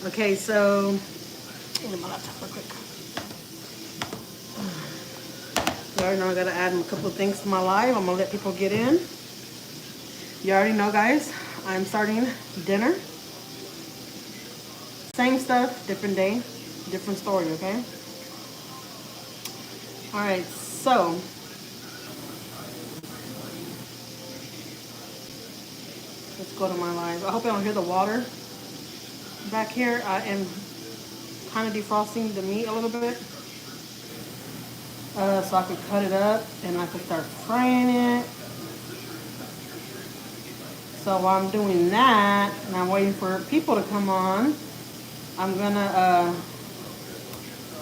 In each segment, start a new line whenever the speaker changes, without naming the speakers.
Okay, so let me my laptop real quick. You already know I gotta add a couple of things to my live. I'm gonna let people get in. You already know, guys. I'm starting dinner. Same stuff, different day, different story. Okay. All right. So let's go to my live. I hope you don't hear the water back here. I am kind of defrosting the meat a little bit, so I could cut it up and I could start frying it. So while I'm doing that and I'm waiting for people to come on, I'm gonna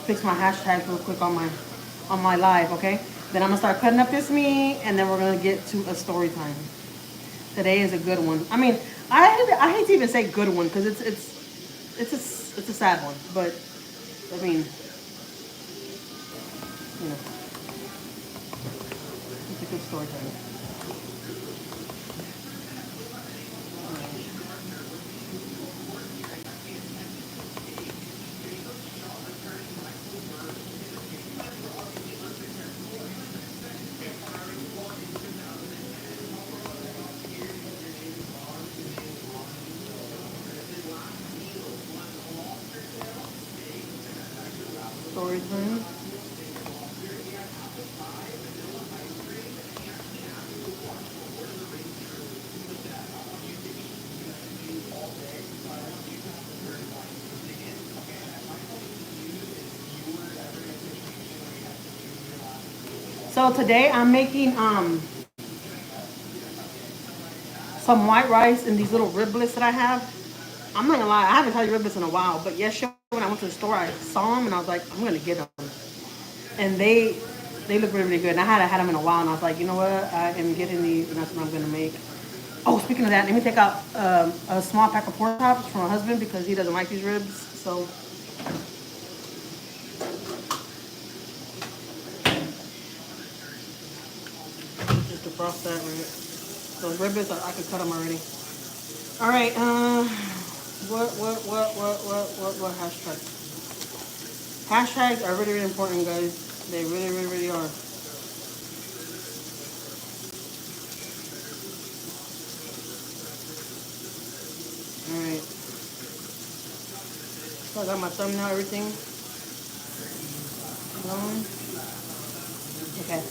fix my hashtags real quick on my live, okay? Then I'm gonna start cutting up this meat and then we're gonna get to a story time. Today is a good one. I mean, I hate to even say good one because it's a sad one, but I mean, you know, it's a good story time. Story time. So today I'm making some white rice and these little riblets that I have. I'm not gonna lie, I haven't tried riblets in a while, but yesterday when I went to the store, I saw them and I was like, I'm gonna get them. And they look really, really good. And I hadn't had them in a while, and I was like, you know what? I am getting these, and that's what I'm gonna make. Oh, speaking of that, let me take out a small pack of pork chops from my husband because he doesn't like these ribs. So just defrost that, right? Those ribs, I could cut them already. All right. What hashtags? Hashtags are really, really important, guys. They really, really, really are. All right. So I got my thumbnail, everything. Okay.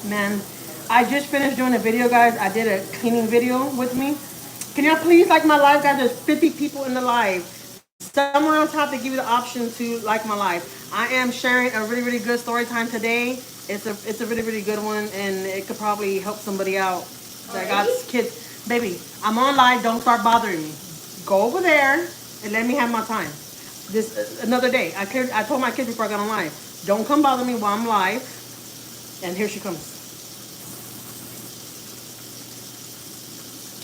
Man, I just finished doing a video, guys. I did a cleaning video with me. Can y'all please like my live, guys? There's 50 people in the live. Somewhere on top, they give you the option to like my live. I am sharing a really, really good story time today. It's a really, really good one, and it could probably help somebody out that got kids. Baby, I'm on live. Don't start bothering me. Go over there and let me have my time. This another day. I told my kids before I got on live. Don't come bother me while I'm live. And here she comes.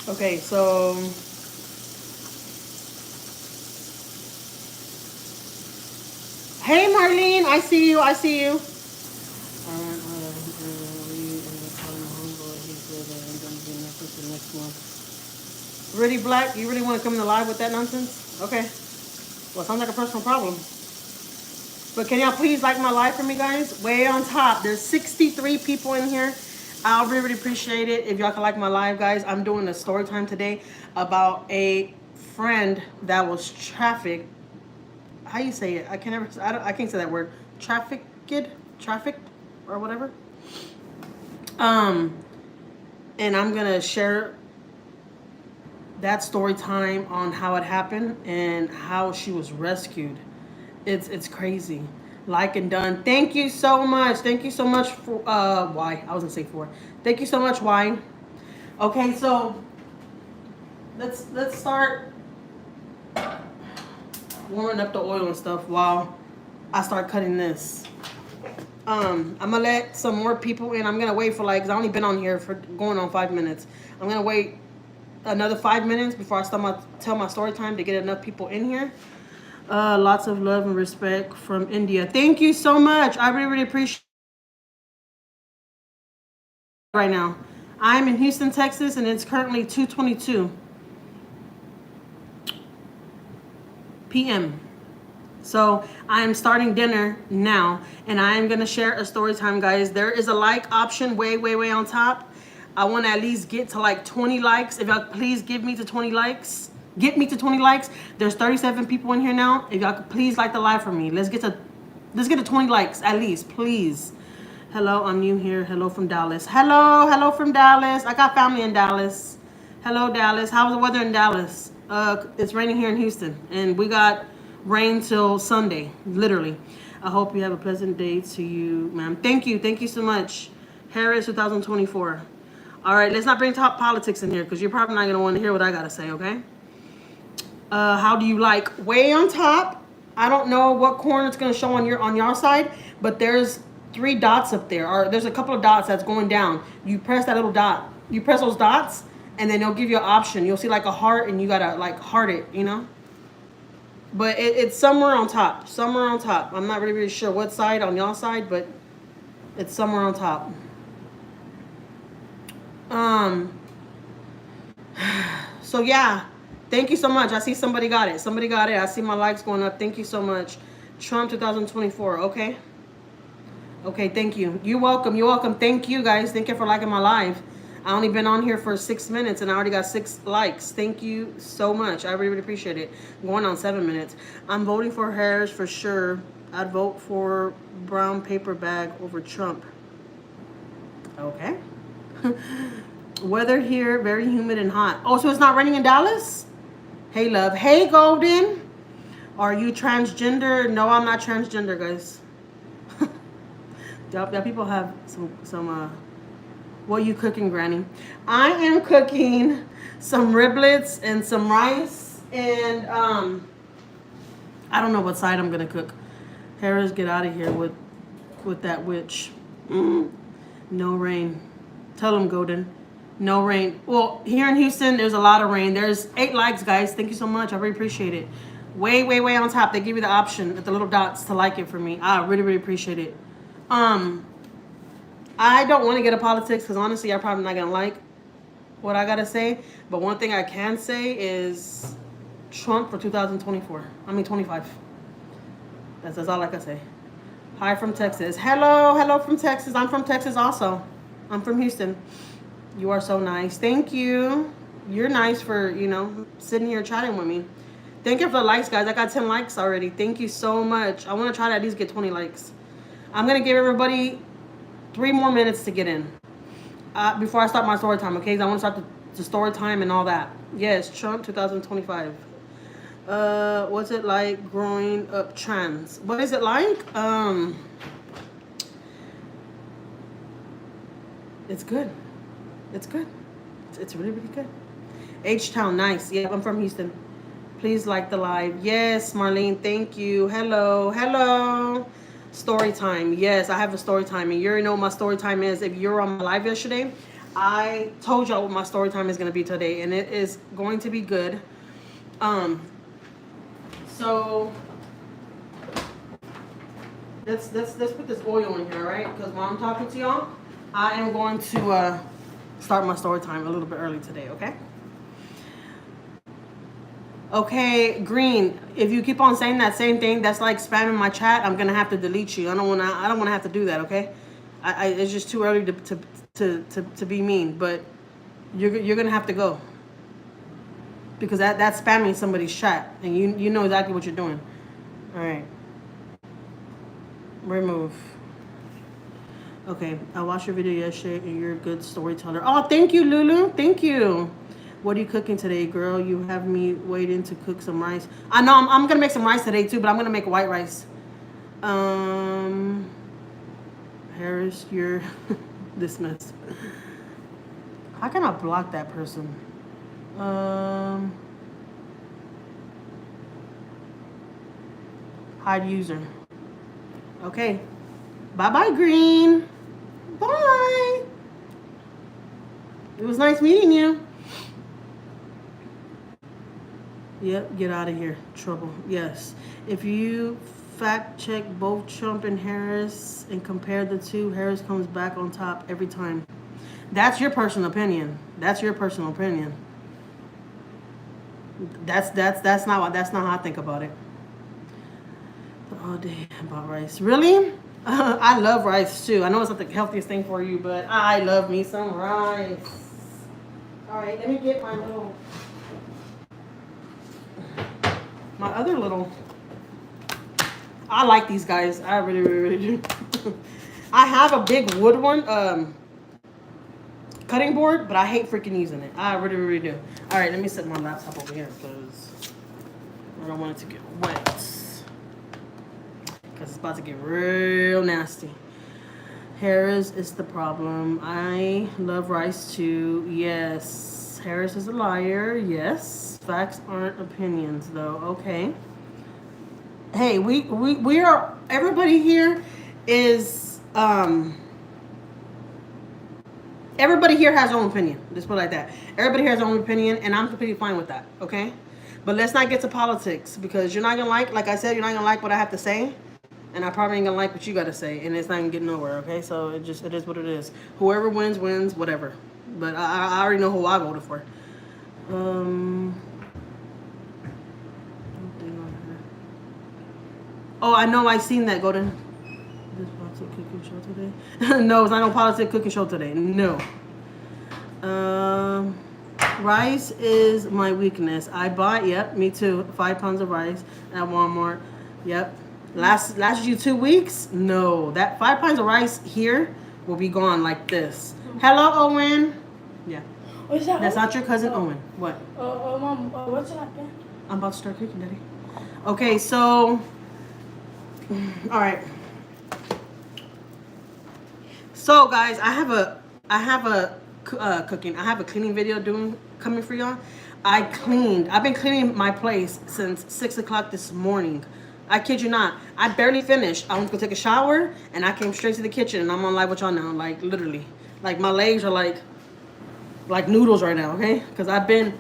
Okay, so hey Marlene, I see you. I see you. Really Black, you really want to come to live with that nonsense? Okay. Well, sounds like a personal problem. But can y'all please like my live for me, guys? Way on top. There's 63 people in here. I'll really, really appreciate it if y'all can like my live, guys. I'm doing a story time today about a friend that was trafficked. How you say it? I can never. I can't say that word. Trafficked, or whatever. And I'm gonna share that story time on how it happened and how she was rescued. It's crazy. Like and done. Thank you so much. Thank you so much for why I was gonna say for. Thank you so much. Why? Okay, so let's start warming up the oil and stuff while I start cutting this. I'm gonna let some more people in. I'm gonna wait for like, cause I only been on here for going on 5 minutes. I'm gonna wait another 5 minutes before I tell my story time to get enough people in here. Lots of love and respect from India. Thank you so much. I really, really appreciate it right now. I'm in Houston, Texas, and it's currently 2:22 p.m. So I am starting dinner now, and I am gonna share a story time, guys. There is a like option way, way, way on top. I want to at least get to like 20 likes. If y'all please give me to 20 likes, get me to 20 likes. There's 37 people in here now. If y'all could please like the live for me. Let's get to 20 likes at least, please. Hello, I'm new here. Hello from Dallas. Hello from Dallas. I got family in Dallas. Hello, Dallas. How's the weather in Dallas? It's raining here in Houston, and we got rain till Sunday, literally. I hope you have a pleasant day to you, ma'am. Thank you so much. Harris 2024. All right, let's not bring top politics in here because you're probably not gonna want to hear what I gotta say, okay? How do you like? Way on top. I don't know what corner it's gonna show on your side, but there's 3 dots up there, or there's a couple of dots that's going down. You press that little dot. You press those dots, and then they'll give you an option. You'll see like a heart, and you gotta like heart it, you know. But it's somewhere on top. Somewhere on top. I'm not really sure what side on y'all side, but it's somewhere on top. So yeah. Thank you so much. I see somebody got it. Somebody got it. I see my likes going up. Thank you so much. Trump 2024. Okay. Okay, thank you. You're welcome. You're welcome. Thank you, guys. Thank you for liking my live. I only been on here for 6 minutes and I already got 6 likes. Thank you so much. I really, really appreciate it. I'm going on 7 minutes. I'm voting for Harris for sure. I'd vote for brown paper bag over Trump. Okay. Weather here, very humid and hot. Oh, so it's not raining in Dallas? Hey, love. Hey, Golden. Are you transgender? No, I'm not transgender, guys. Y'all people have some what are you cooking, Granny? I am cooking some riblets and some rice, and I don't know what side I'm gonna cook. Harris, get out of here with that witch. No rain. Tell them, Golden. No rain. Well, here in Houston, there's a lot of rain. There's 8 likes, guys. Thank you so much. I really appreciate it. Way, way, way on top. They give you the option at the little dots to like it for me. I really, really appreciate it. I don't want to get into politics because honestly, I'm probably not gonna like what I gotta say. But one thing I can say is Trump for 2024. I mean 25. That's all I can say. Hi from Texas. Hello from Texas. I'm from Texas also. I'm from Houston. You are so nice. Thank you. You're nice for, sitting here chatting with me. Thank you for the likes, guys. I got 10 likes already. Thank you so much. I want to try to at least get 20 likes. I'm going to give everybody 3 more minutes to get in before I start my story time, okay? I want to start the story time and all that. Yes, Trump 2025. What's it like growing up trans? What is it like? It's good. It's good. It's really, really good. H-Town, nice. Yeah, I'm from Houston. Please like the live. Yes, Marlene, thank you. Hello. Story time. Yes, I have a story time. And you already know what my story time is. If you're on my live yesterday, I told y'all what my story time is going to be today. And it is going to be good. So let's put this oil in here, right? Because while I'm talking to y'all, I am going to start my story time a little bit early today, okay? Okay, Green, if you keep on saying that same thing, that's like spamming my chat, I'm gonna have to delete you. I don't wanna have to do that, okay? It's just too early to be mean, but you're gonna have to go. Because that's spamming somebody's chat, and you know exactly what you're doing. All right. Remove. Okay, I watched your video yesterday, and you're a good storyteller. Oh, thank you, Lulu. Thank you. What are you cooking today, girl? You have me waiting to cook some rice. I know I'm gonna make some rice today too, but I'm gonna make white rice. Harris, you're this mess. How can I block that person? Hide user. Okay. Bye-bye, Green. Bye. It was nice meeting you. Yep, get out of here. Trouble. Yes. If you fact check both Trump and Harris and compare the two, Harris comes back on top every time. That's your personal opinion. That's your personal opinion. That's not how I think about it. All day about rice. Really? I love rice too. I know it's not the healthiest thing for you, but I love me some rice. All right, let me get my other little. I like these guys. I really, really, really do. I have a big wood one, cutting board, but I hate freaking using it. I really, really do. All right, let me set my laptop over here because I don't want it to get wet. Because it's about to get real nasty. Harris is the problem. I love rice too. Yes. Harris is a liar. Yes. Facts aren't opinions though. Okay. Hey, we are, everybody here is everybody here has their own opinion. Just put it like that. Everybody here has their own opinion, and I'm completely fine with that. Okay? But let's not get to politics because you're not gonna like I said, you're not gonna like what I have to say. And I probably ain't gonna like what you gotta say, and it's not gonna get nowhere, okay? So it is what it is. Whoever wins, wins, whatever. But I already know who I voted for. Oh, I know I seen that, Golden. This politics cooking show today? No, it's not no politics cooking show today. No. Rice is my weakness. I bought, yep, me too, 5 pounds of rice at Walmart. Yep. Last you 2 weeks? No. That 5 pounds of rice here will be gone like this. Hello, Owen. Yeah.
What's that?
That's not your cousin, Owen. What?
Mom, what's that?
I'm about to start cooking, Daddy. Okay, so, all right. So, guys, I have a cleaning video coming for y'all. I've been cleaning my place since 6 o'clock this morning. I kid you not. I barely finished. I went to go take a shower, and I came straight to the kitchen, and I'm on live with y'all now. Like, literally. Like, my legs are like noodles right now, okay? Because I've been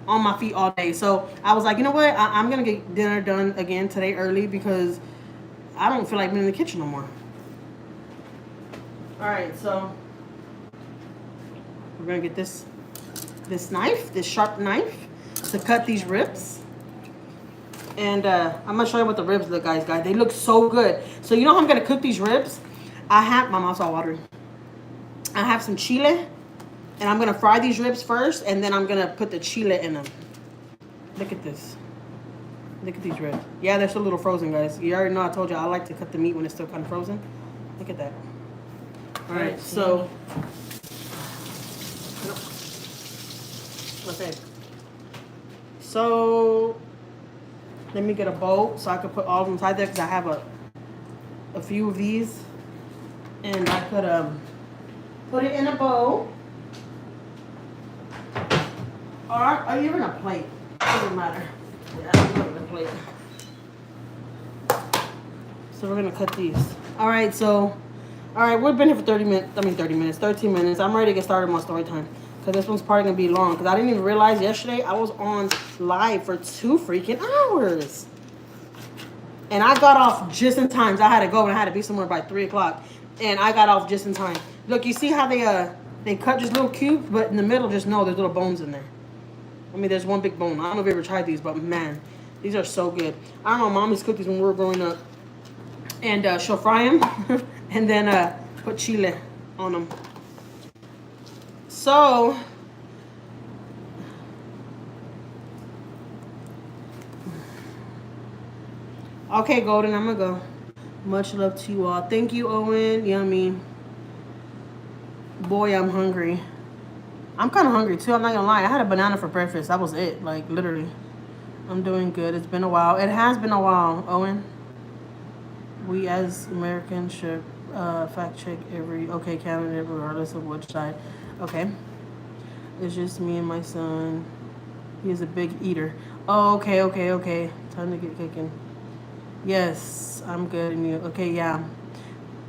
on my feet all day. So, I was like, you know what? I'm going to get dinner done again today early because I don't feel like being in the kitchen no more. All right, so we're going to get this knife, this sharp knife, to cut these ribs. And I'm going to show you what the ribs look, guys. They look so good. So you know how I'm going to cook these ribs? My mouth's all watery. I have some chile. And I'm going to fry these ribs first. And then I'm going to put the chile in them. Look at this. Look at these ribs. Yeah, they're still a little frozen, guys. You already know I told you I like to cut the meat when it's still kind of frozen. Look at that. All right, so. What's that? So. Let me get a bowl so I can put all of them inside there because I have a few of these. And I could put it in a bowl. Or even a plate. Doesn't matter. Yeah, I'm put it in a plate. So we're going to cut these. Alright, we've been here for 13 minutes. I'm ready to get started on my story time. Because this one's probably going to be long. Because I didn't even realize yesterday I was on live for 2 freaking hours. And I got off just in time. I had to go and I had to be somewhere by 3 o'clock. And I got off just in time. Look, you see how they cut just little cubes? But in the middle, just know there's little bones in there. I mean, there's one big bone. I don't know if you ever tried these, but man, these are so good. I don't know, Mom used to cook these when we were growing up. And she'll fry them. And then put chile on them. So, okay, Golden, I'm going to go. Much love to you all. Thank you, Owen. Yummy. Boy, I'm hungry. I'm kind of hungry, too. I'm not going to lie. I had a banana for breakfast. That was it. Like, literally. I'm doing good. It's been a while. It has been a while, Owen. We, as Americans, should fact check every candidate, regardless of which side. Okay. It's just me and my son. He is a big eater. Oh, okay. Time to get kicking. Yes, I'm good. And you? Okay, yeah.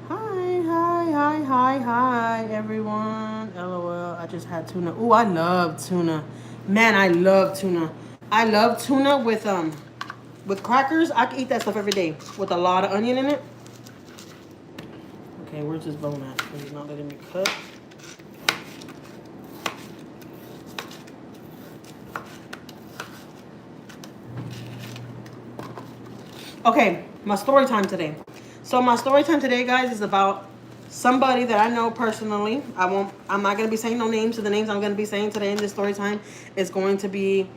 Hi, everyone. LOL. I just had tuna. Ooh, I love tuna. Man, I love tuna. I love tuna with crackers. I can eat that stuff every day with a lot of onion in it. Okay, where's this bone at? It's not letting me cut. Okay, my story time today. So my story time today, guys, is about somebody that I know personally. I'm not gonna be saying no names. So the names I'm gonna be saying today in this story time is going to be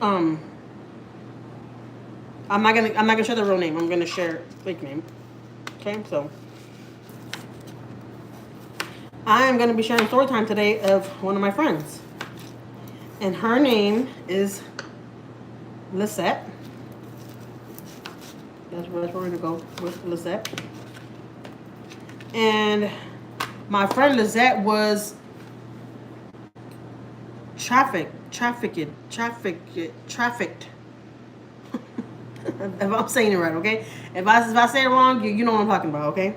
I'm not gonna share the real name. I'm gonna share fake name. Okay, so I am gonna be sharing story time today of one of my friends, and her name is Lisette. That's where we're gonna go with Lisette. And my friend Lisette was trafficked. If I'm saying it right, okay? If I say it wrong, you know what I'm talking about, okay?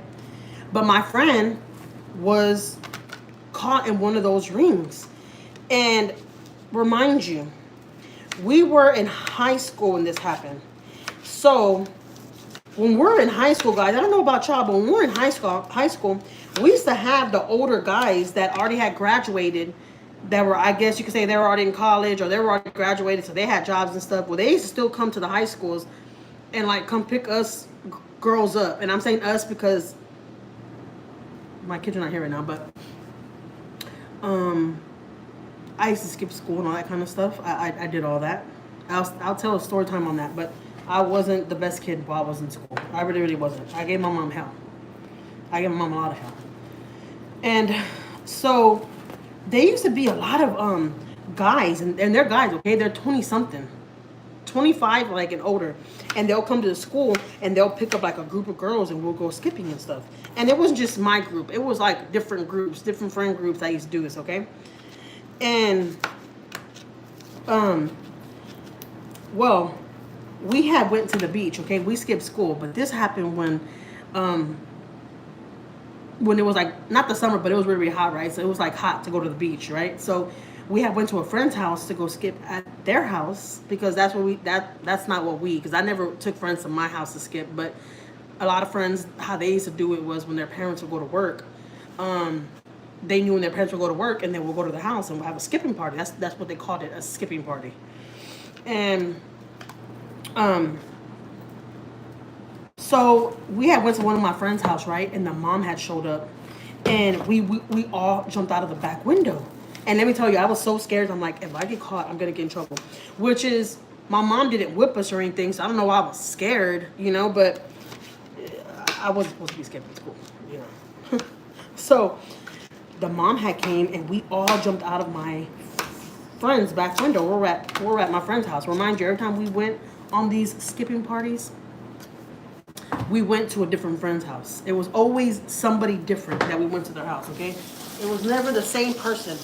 But my friend was caught in one of those rings. And remind you, we were in high school when this happened. So when we're in high school, guys, I don't know about y'all, but when we're in high school, we used to have the older guys that already had graduated, that were, I guess you could say they were already in college or they were already graduated, so they had jobs and stuff. Well, they used to still come to the high schools and like come pick us girls up. And I'm saying us because my kids are not here right now, but I used to skip school and all that kind of stuff. I did all that. I'll tell a story time on that, but I wasn't the best kid while I was in school. I really wasn't. I gave my mom hell. I gave my mom a lot of hell. And so there used to be a lot of guys, and they're guys, okay? They're 20-something. 25 like and older, and they'll come to the school and they'll pick up like a group of girls and we'll go skipping and stuff. And it wasn't just my group, it was like different groups, different friend groups that used to do this, okay? And well, we had went to the beach, okay? We skipped school, but this happened when it was like not the summer, but it was really hot, right? So it was like hot to go to the beach, right? So we had went to a friend's house to go skip at their house because that's what that's not what because I never took friends to my house to skip, but a lot of friends, how they used to do it was when their parents would go to work, they knew when their parents would go to work and they would go to the house and we'll have a skipping party. That's what they called it, a skipping party. And so we had went to one of my friend's house, right? And the mom had showed up and we all jumped out of the back window. And let me tell you, I was so scared. I'm like, if I get caught, I'm going to get in trouble. Which is, my mom didn't whip us or anything, so I don't know why I was scared, you know, but I wasn't supposed to be scared in school, you know. So the mom had came and we all jumped out of my friend's back window. We're at my friend's house. Remind you, every time we went on these skipping parties, we went to a different friend's house. It was always somebody different that we went to their house, okay? It was never the same person.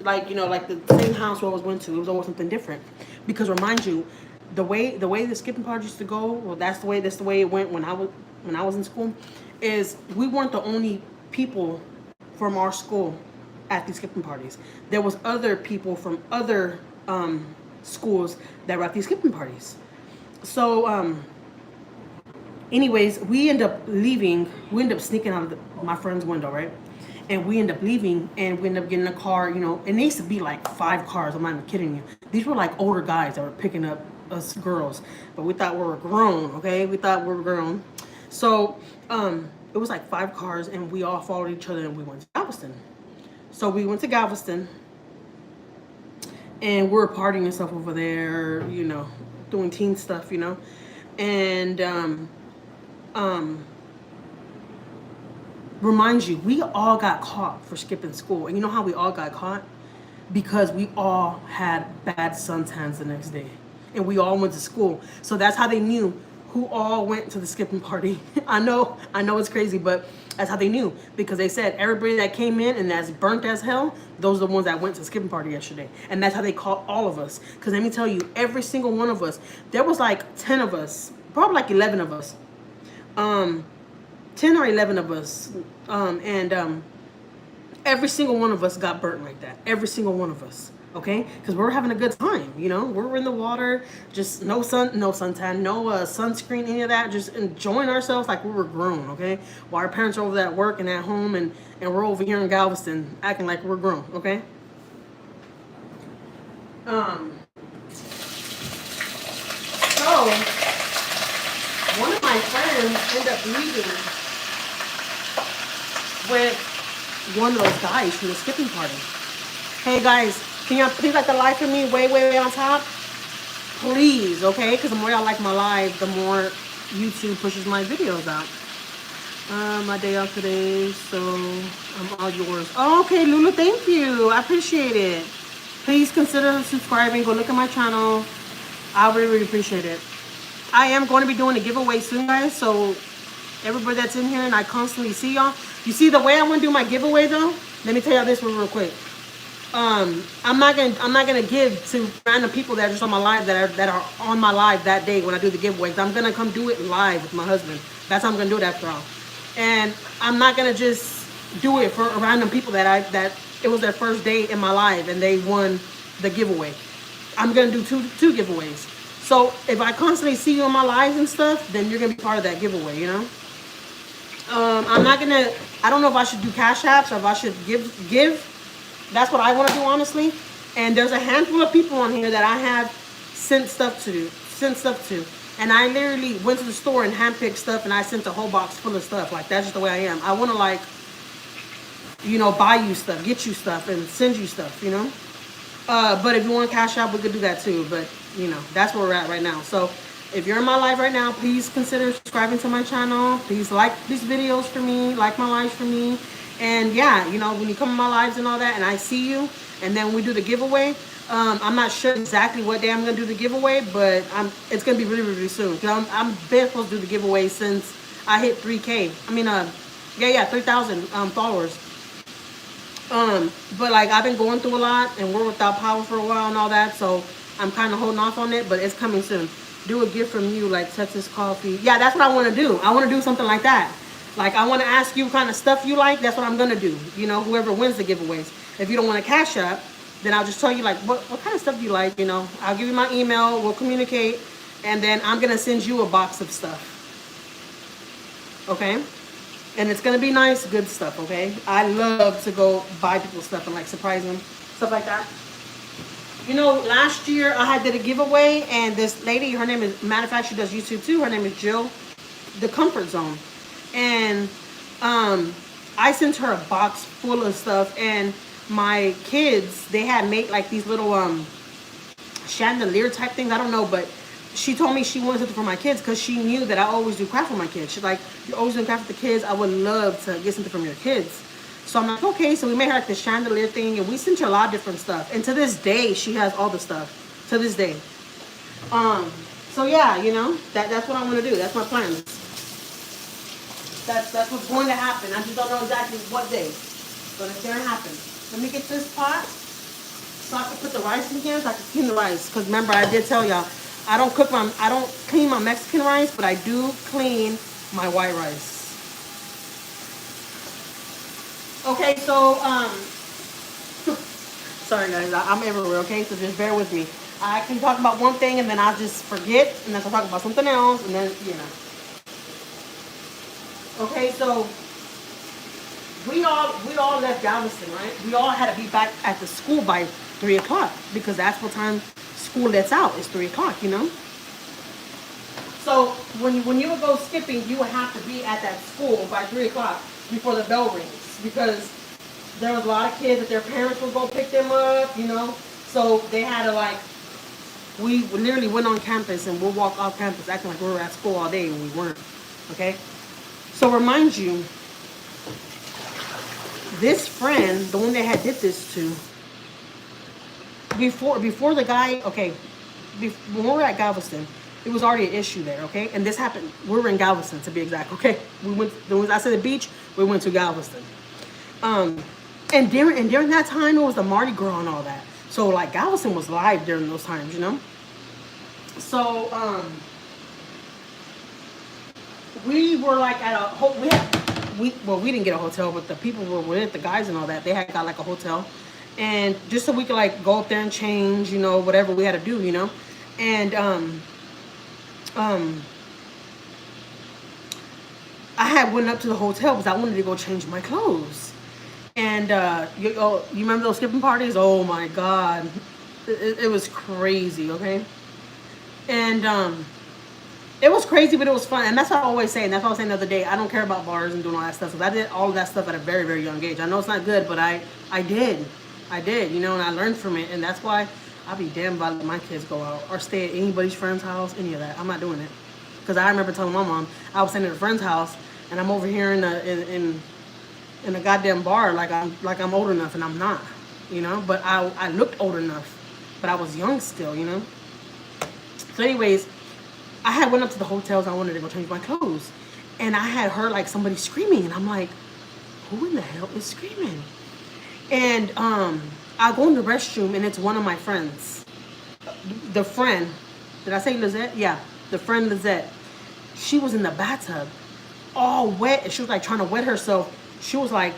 Like, you know, like the same house we always went to. It was always something different. Because remind you, the way the skipping parties used to go, well, that's the way it went when I was in school, is we weren't the only people from our school at these skipping parties. There was other people from other schools that were at these skipping parties. So anyways, we end up leaving. We end up sneaking out of my friend's window, right? And we end up leaving, and we end up getting a car, you know, and there used to be like 5 cars. I'm not even kidding you. These were like older guys that were picking up us girls, but we thought we were grown, okay? We thought we were grown. So it was like 5 cars, and we all followed each other, and we went to Galveston. So we went to Galveston, and we were partying and stuff over there, you know, doing teen stuff, you know, and remind you, we all got caught for skipping school. And you know how we all got caught? Because we all had bad suntans the next day. And we all went to school. So that's how they knew who all went to the skipping party. I know it's crazy, but that's how they knew. Because they said everybody that came in and that's burnt as hell, those are the ones that went to the skipping party yesterday. And that's how they caught all of us. Because let me tell you, every single one of us, there was like 10 of us, probably like 11 of us. 10 or 11 of us, and every single one of us got burnt like that. Every single one of us, okay? Because we're having a good time, you know. We're in the water, just no suntan, no sunscreen, any of that. Just enjoying ourselves like we were grown, okay? While our parents are over there at work and at home, and we're over here in Galveston acting like we're grown, okay? So one of my friends ended up leaving with one of those guys from the skipping party. Hey guys, can y'all please like the live for me way on top? Please, okay? Because the more y'all like my live, the more YouTube pushes my videos out. My day off today, so I'm all yours. Oh, okay, Lulu, thank you. I appreciate it. Please consider subscribing. Go look at my channel. I really appreciate it. I am going to be doing a giveaway soon, guys. So everybody that's in here and I constantly see y'all. You see the way I want to do my giveaway though? Let me tell y'all this real quick. I'm not gonna give to random people that are just on my live that are on my live that day when I do the giveaways. I'm gonna come do it live with my husband. That's how I'm gonna do it after all. And I'm not gonna just do it for random people that it was their first day in my live and they won the giveaway. I'm gonna do two giveaways. So if I constantly see you on my lives and stuff, then you're gonna be part of that giveaway, you know? I don't know if I should do cash apps or if I should give. That's what I want to do, honestly. And there's a handful of people on here that I have sent stuff to. And I literally went to the store and handpicked stuff and I sent a whole box full of stuff. Like, that's just the way I am. I want to, like, you know, buy you stuff, get you stuff, and send you stuff, you know? But if you want to cash out, we could do that too. But, you know, that's where we're at right now. So if you're in my live right now, please consider subscribing to my channel. Please like these videos for me, like my lives for me. And yeah, you know, when you come in my lives and all that and I see you and then we do the giveaway, I'm not sure exactly what day I'm going to do the giveaway, but it's going to be really soon. Cause I'm been supposed to do the giveaway since I hit 3K. I mean, 3,000 followers. But like I've been going through a lot and we're without power for a while and all that. So I'm kind of holding off on it, but it's coming soon. Do a gift from you like Texas coffee. Yeah, that's what I want to do. I want to do something like that. Like, I want to ask you what kind of stuff you like. That's what I'm going to do. You know, whoever wins the giveaways. If you don't want to cash up, then I'll just tell you, like, what kind of stuff do you like, you know. I'll give you my email. We'll communicate. And then I'm going to send you a box of stuff. Okay? And it's going to be nice, good stuff, okay? I love to go buy people stuff and, like, surprise them. Stuff like that. You know, last year I did a giveaway. And this lady, her name is, matter of fact, she does YouTube too. Her name is Jill, The Comfort Zone. And I sent her a box full of stuff, and my kids, they had made like these little chandelier type things. I don't know, but she told me she wanted something for my kids because she knew that I always do craft for my kids. She's like, you're always doing craft for the kids. I would love to get something from your kids. So I'm like, okay. So we made her like the chandelier thing, and we sent her a lot of different stuff. And to this day, she has all the stuff. To this day. So yeah, you know, that's what I want to do. That's my plan. That's what's going to happen. I just don't know exactly what day, but it's going to happen. Let me get this pot so I can put the rice in here so I can clean the rice. Because remember, I did tell y'all, I don't clean my Mexican rice, but I do clean my white rice. Okay, so sorry guys, I'm everywhere. Okay, so just bear with me. I can talk about one thing and then I'll just forget, and then I'll talk about something else, and then you know. Okay, so we all left Galveston, right? We all had to be back at the school by 3 o'clock because that's what time school lets out. It's 3 o'clock, you know. So when you would go skipping, you would have to be at that school by 3 o'clock before the bell rings because there was a lot of kids that their parents would go pick them up, you know. So they had to like, we literally went on campus and we'll walk off campus acting like we were at school all day and we weren't. Okay. So remind you, this friend, the one that had did this to, before the guy, okay, when we were at Galveston, it was already an issue there, okay? And this happened, we were in Galveston to be exact, okay? We went, I said the beach, we went to Galveston. And during that time, it was the Mardi Gras and all that. So like Galveston was live during those times, you know? So, we were like at a we didn't get a hotel, but the people were with the guys and all that. They had got like a hotel, and just so we could like go up there and change, you know, whatever we had to do, you know. And um, I had went up to the hotel because I wanted to go change my clothes. And you remember those skipping parties? Oh my God, it was crazy. Okay, and it was crazy, but it was fun, and that's what I always say. And that's what I was saying the other day. I don't care about bars and doing all that stuff. So I did all of that stuff at a very, very young age. I know it's not good, but I did, you know, and I learned from it. And that's why I'll be damned if I let my kids go out or stay at anybody's friend's house, any of that. I'm not doing it. Because I remember telling my mom I was staying at a friend's house, and I'm over here in a goddamn bar like I'm old enough, and I'm not, you know. But I looked old enough, but I was young still, you know. So, anyways. I had went up to the hotels. I wanted to go change my clothes, and I had heard like somebody screaming, and I'm like, "Who in the hell is screaming?" And I go in the restroom, and it's one of my friends. The friend, did I say Lizette? Yeah, the friend Lizette. She was in the bathtub, all wet, and she was like trying to wet herself. She was like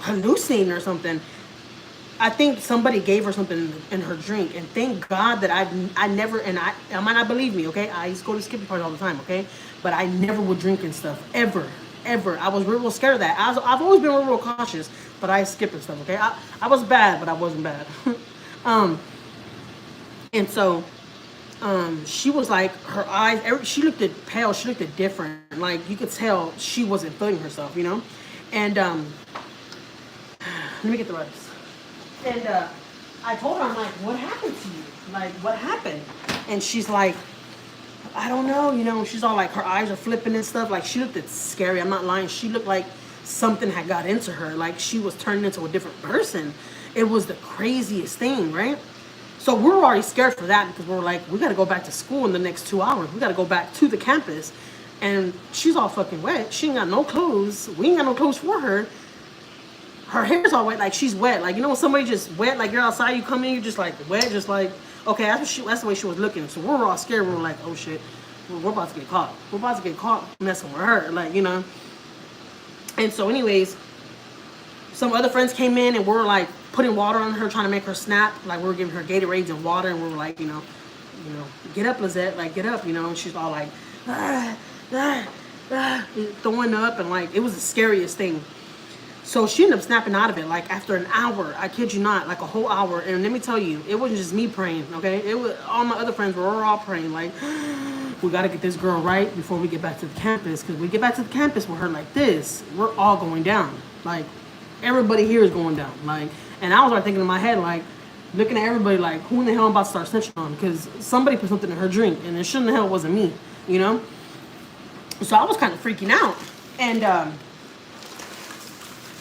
hallucinating or something. I think somebody gave her something in her drink, and thank God that I never, and I might not believe me, okay? I used to go to skipping parties all the time, okay? But I never would drink and stuff, ever. I was real scared of that. I've always been real cautious, but I skip and stuff, okay? I was bad, but I wasn't bad. And so, she was like, her eyes, she looked at pale, she looked at different. Like, you could tell she wasn't feeling herself, you know? And, let me get the rice. And I told her, I'm like, what happened to you? Like, what happened? And she's like, I don't know, you know. She's all like, her eyes are flipping and stuff. Like, she looked scary. I'm not lying. She looked like something had got into her. Like, she was turning into a different person. It was the craziest thing, right? So we were already scared for that because we were like, we got to go back to school in the next 2 hours. We got to go back to the campus. And she's all fucking wet. She ain't got no clothes. We ain't got no clothes for her. Her hair's all wet, like she's wet. Like, you know when somebody just wet, like you're outside, you come in, you're just like wet, just like, okay, that's the way she was looking. So we were all scared. We were like, oh shit, we're about to get caught. We're about to get caught messing with her, like, you know. And so anyways, some other friends came in and we were like putting water on her, trying to make her snap. Like we were giving her Gatorades and water, and we were like, you know, get up, Lizette, like get up, you know. And she's all like, throwing up, and like it was the scariest thing. So she ended up snapping out of it, like after an hour. I kid you not, like a whole hour. And let me tell you, it wasn't just me praying, okay? It was all my other friends were all praying, like, we got to get this girl right before we get back to the campus. Because we get back to the campus with her like this, we're all going down. Like, everybody here is going down. Like, and I was like thinking in my head, like, looking at everybody like, who in the hell I'm about to start snitching on? Because somebody put something in her drink, and it shouldn't the hell wasn't me, you know? So I was kind of freaking out. And,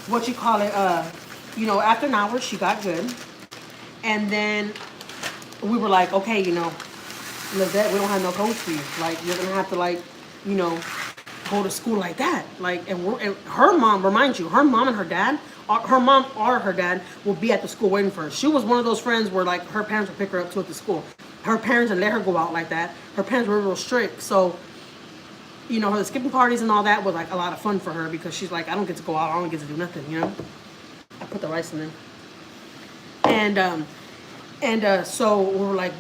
what you call it, you know, after an hour, she got good. And then we were like, okay, you know, Lizette, we don't have no clothes for you. Like, you're going to have to, like, you know, go to school like that. Like, and her mom, remind you, her mom and her dad, her mom or her dad will be at the school waiting for her. She was one of those friends where, like, her parents would pick her up too at the school. Her parents would let her go out like that. Her parents were real strict. So, you know, the skipping parties and all that was like a lot of fun for her because she's like, I don't get to go out, I don't get to do nothing, you know. I put the rice in there. And so we were like,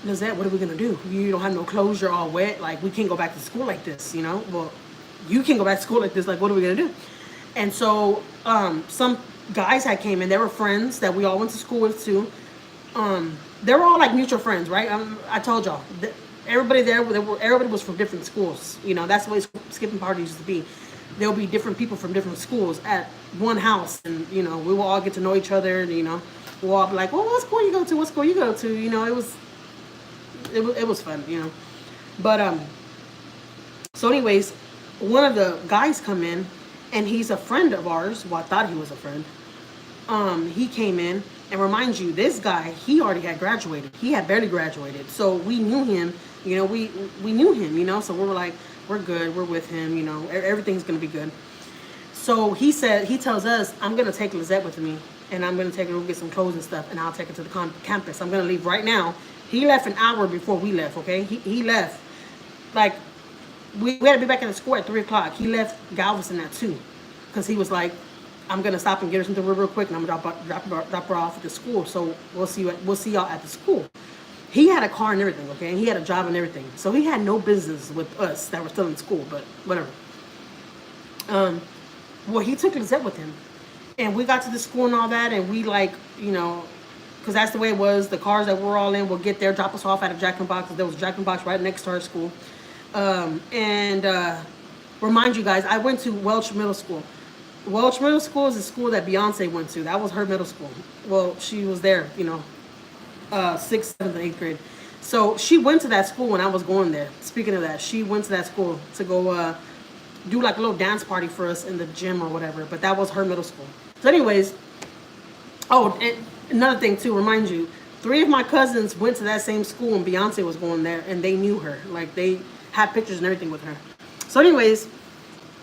Lizette, what are we gonna do? You don't have no clothes, you're all wet, like we can't go back to school like this, you know. Well, you can't go back to school like this, like what are we gonna do? And so some guys had came in, they were friends that we all went to school with too. They were all like mutual friends, right? I told y'all. Everybody there, everybody was from different schools. You know, that's the way skipping parties used to be. There'll be different people from different schools at one house. And, you know, we will all get to know each other. And, you know, we'll all be like, well, what school you go to? What school you go to? You know, it was fun, you know. But, so anyways, one of the guys come in, and he's a friend of ours. Well, I thought he was a friend. He came in, and remind you, this guy, he already had graduated. He had barely graduated. So we knew him. You know, we knew him, you know, so we were like, we're good, we're with him, you know, everything's going to be good. So he tells us, I'm going to take Lizette with me, and I'm going to take her to get some clothes and stuff, and I'll take her to the campus. I'm going to leave right now. He left an hour before we left, okay? He left, like, we had to be back in the school at 3 o'clock. He left Galveston at 2, because he was like, I'm gonna stop and get her something real quick, and I'm gonna drop her off at the school. So we'll see y'all at the school. He had a car and everything, okay? And he had a job and everything. So he had no business with us that were still in school, but whatever. Well, he took Lizette with him. And we got to the school and all that, and we like, you know, because that's the way it was. The cars that we're all in will get there, drop us off at a Jack in the Box. There was a Jack in the Box right next to our school. Remind you guys, I went to Welch Middle School. Welch Middle School is the school that Beyonce went to. That was her middle school. Well, she was there, you know, 6th, 7th, and 8th grade. So she went to that school when I was going there. Speaking of that, she went to that school to go do like a little dance party for us in the gym or whatever. But that was her middle school. So anyways, oh, and another thing too, remind you, 3 of my cousins went to that same school and Beyonce was going there, and they knew her. Like, they had pictures and everything with her. So anyways,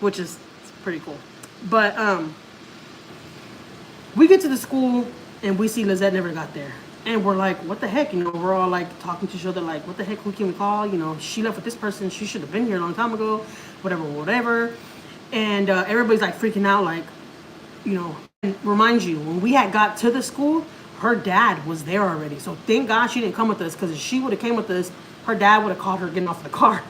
which is pretty cool. But we get to the school and we see Lizette never got there. And we're like, what the heck? You know, we're all like talking to each other like, what the heck, who can we call? You know, she left with this person. She should have been here a long time ago, whatever. And everybody's like freaking out, like, you know. And remind you, when we had got to the school, her dad was there already. So thank God she didn't come with us, because if she would have came with us, her dad would have caught her getting off the car.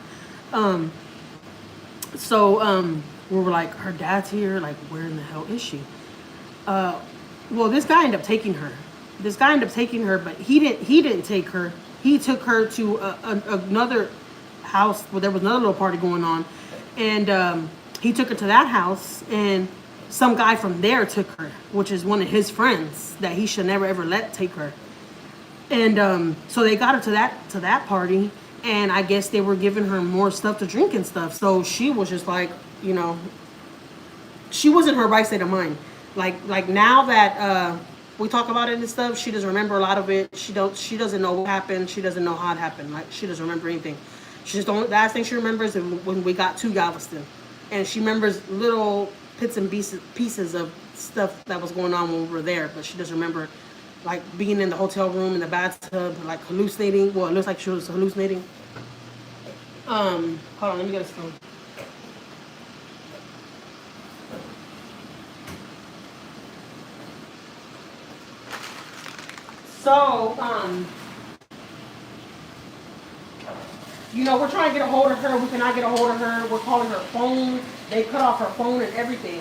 We were like, her dad's here, like, where in the hell is she? Well, this guy ended up taking her. But he didn't take her. He took her to another house where there was another little party going on. And he took her to that house, and some guy from there took her, which is one of his friends that he should never ever let take her. And so they got her to that party, and I guess they were giving her more stuff to drink and stuff. So she was just like, you know, she was in her right state of mind. Like now that we talk about it and stuff, she doesn't remember a lot of it. She doesn't know what happened. She doesn't know how it happened. Like, she doesn't remember anything. The last thing she remembers is when we got to Galveston, and she remembers little bits and pieces of stuff that was going on when we were there, but she doesn't remember, like, being in the hotel room in the bathtub, like hallucinating. Well, it looks like she was hallucinating. Hold on, let me get a spoon. So, you know, we're trying to get a hold of her. We cannot get a hold of her. We're calling her phone. They cut off her phone and everything.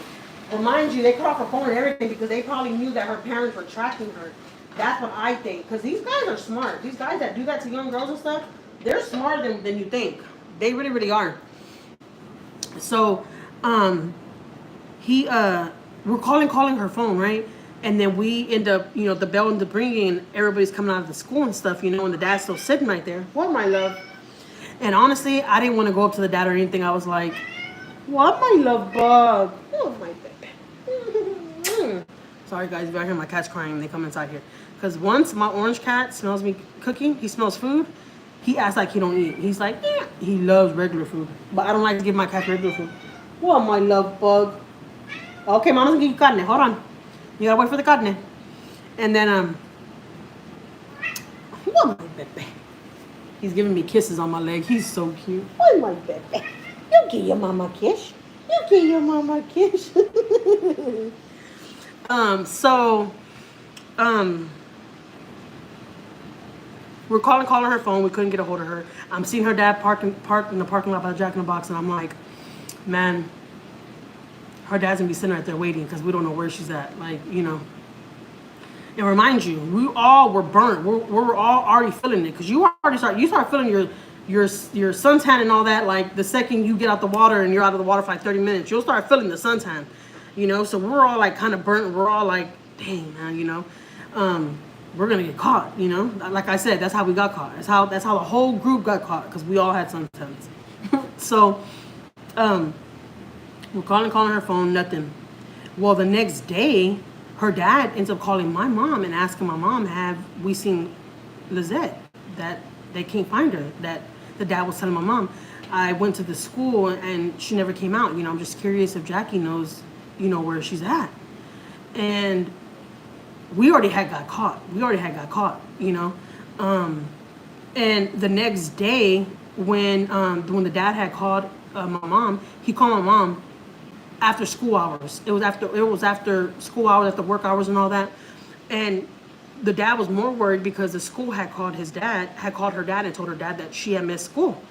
Remind you, they cut off her phone and everything because they probably knew that her parents were tracking her. That's what I think. Because these guys are smart. These guys that do that to young girls and stuff, they're smarter than you think. They really, really are. So, we're calling her phone, right? And then we end up, you know, the bell and the ringing, everybody's coming out of the school and stuff, you know, and the dad's still sitting right there. What, my love? And honestly, I didn't want to go up to the dad or anything. I was like, what, my love bug? Oh, my baby. Sorry, guys, if y'all hear my cats crying, they come inside here. Because once my orange cat smells me cooking, he smells food, he acts like he don't eat. He's like, yeah. He loves regular food. But I don't like to give my cat regular food. What, my love bug? Okay, mama's gonna give you carne. Hold on. You gotta wait for the carne. And then, what, my baby? He's giving me kisses on my leg. He's so cute. Oh, my baby. You give your mama a kiss. You give your mama a kiss. We're calling her phone. We couldn't get a hold of her. I'm seeing her dad parked in the parking lot by the Jack in the Box, and I'm like, man, her dad's gonna be sitting right there waiting because we don't know where she's at. Like, you know. And remind you, we all were burnt. We're all already feeling it because you start feeling your suntan and all that. Like the second you get out the water and you're out of the water for like 30 minutes, you'll start feeling the suntan. You know, so we're all like kind of burnt. We're all like, dang, man, you know, we're gonna get caught. You know, like I said, that's how we got caught. That's how the whole group got caught because we all had suntans. So, we're calling her phone, nothing. Well, the next day, her dad ends up calling my mom and asking my mom, have we seen Lizette? That they can't find her. That the dad was telling my mom, I went to the school and she never came out. You know, I'm just curious if Jackie knows, you know, where she's at. And we already had got caught. You know. And the next day, when the dad had called my mom, he called my mom after school hours. It was after school hours, after work hours and all that. And the dad was more worried because the school had called her dad and told her dad that she had missed school.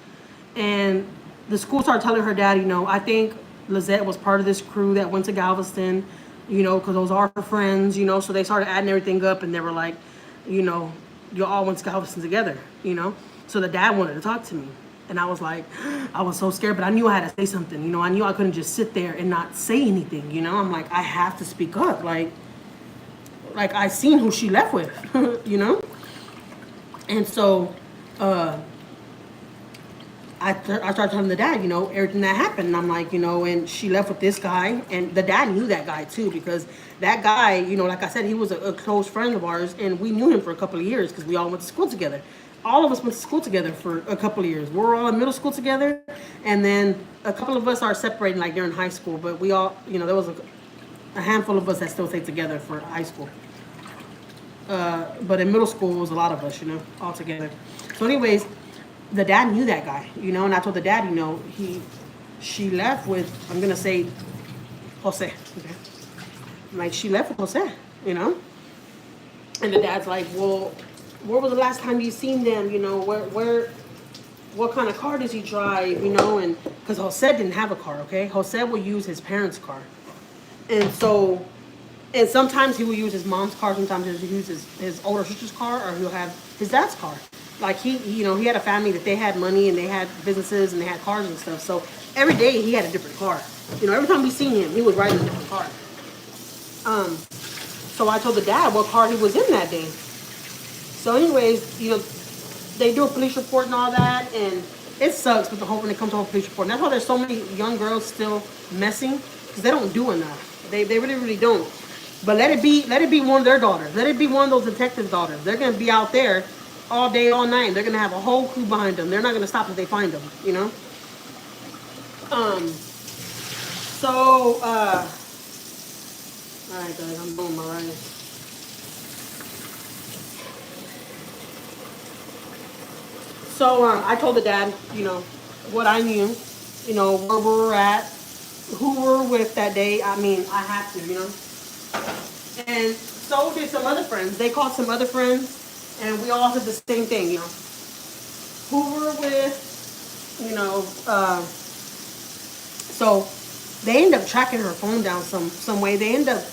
And the school started telling her dad, I think Lizette was part of this crew that went to Galveston, because those are her friends, so they started adding everything up and they were like, you all went to Galveston together, So the dad wanted to talk to me. And I was like, I was so scared, but I knew I had to say something. I knew I couldn't just sit there and not say anything. I'm like, I have to speak up. Like I seen who she left with, And so I started telling the dad, everything that happened. And I'm like, and she left with this guy. And the dad knew that guy too, because that guy, like I said, he was a close friend of ours. And we knew him for a couple of years because we all went to school together. All of us went to school together for a couple of years. We were all in middle school together, and then a couple of us are separating like during high school. But we all, there was a handful of us that still stayed together for high school. But in middle school, it was a lot of us, all together. So, anyways, the dad knew that guy, and I told the dad, she left with, I'm gonna say, Jose. Okay, like she left with Jose, and the dad's like, well, where was the last time you seen them? What kind of car does he drive? And because Jose didn't have a car, okay? Jose would use his parents' car. And so, and sometimes he would use his mom's car, sometimes he would use his older sister's car, or he'll have his dad's car. Like he had a family that they had money and they had businesses and they had cars and stuff. So every day he had a different car. Every time we seen him, he was riding a different car. So I told the dad what car he was in that day. So anyways, they do a police report and all that, and it sucks with the whole when it comes to a police report. And that's why there's so many young girls still messing, because they don't do enough. They really, really don't. But let it be one of their daughters. Let it be one of those detectives' daughters. They're gonna be out there all day, all night. They're gonna have a whole crew behind them. They're not gonna stop if they find them, So all right, guys, I'm doing my rice. So I told the dad, what I knew, where we were at, who we were with that day. I mean, I had to, And so did some other friends. They called some other friends, and we all said the same thing, who we were with, So they ended up tracking her phone down some way. They ended up,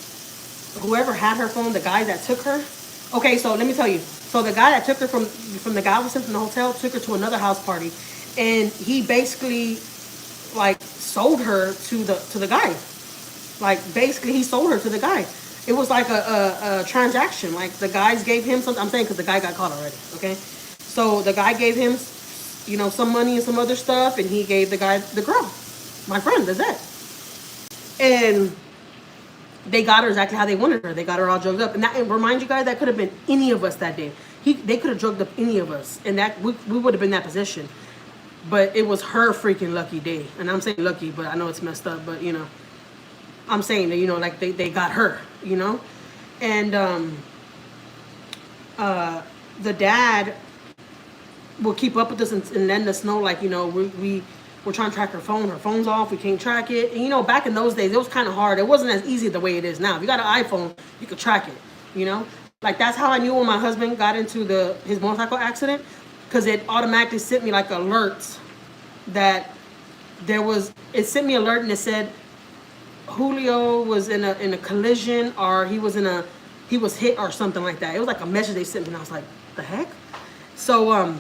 whoever had her phone, the guy that took her. Okay, so let me tell you. So the guy that took her from the Galveston, from the hotel, took her to another house party, and he basically like sold her to the guy. Like basically he sold her to the guy. It was like a transaction. Like the guys gave him something. I'm saying because the guy got caught already. Okay, so the guy gave him, some money and some other stuff, and he gave the guy the girl, my friend. That's it. And they got her exactly how they wanted her. They got her all drugged up. And remind you guys, that could have been any of us that day. They could have drugged up any of us. And that we would have been in that position. But it was her freaking lucky day. And I'm saying lucky, but I know it's messed up. But, I'm saying that, like they got her, And the dad will keep up with us and letting us know, like, we're trying to track her phone. Her phone's off. We can't track it. And, back in those days, it was kind of hard. It wasn't as easy the way it is now. If you got an iPhone, you could track it, Like, that's how I knew when my husband got into his motorcycle accident, because it automatically sent me, like, alerts that it sent me alert and it said Julio was in a collision, or he was hit or something like that. It was like a message they sent me, and I was like, the heck? So,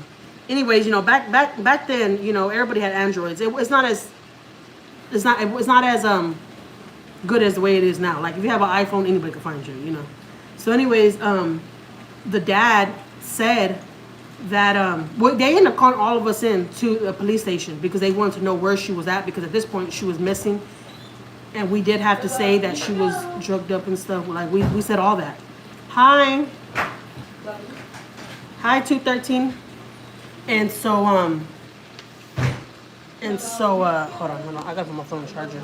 anyways, back then, everybody had Androids. It was not as good as the way it is now. Like if you have an iPhone, anybody can find you, So anyways, the dad said that they ended up calling all of us in to a police station because they wanted to know where she was at, because at this point she was missing, and we did have to say that she was drugged up and stuff. Like we said all that. Hi 213. And so, hold on. I gotta put my phone charger.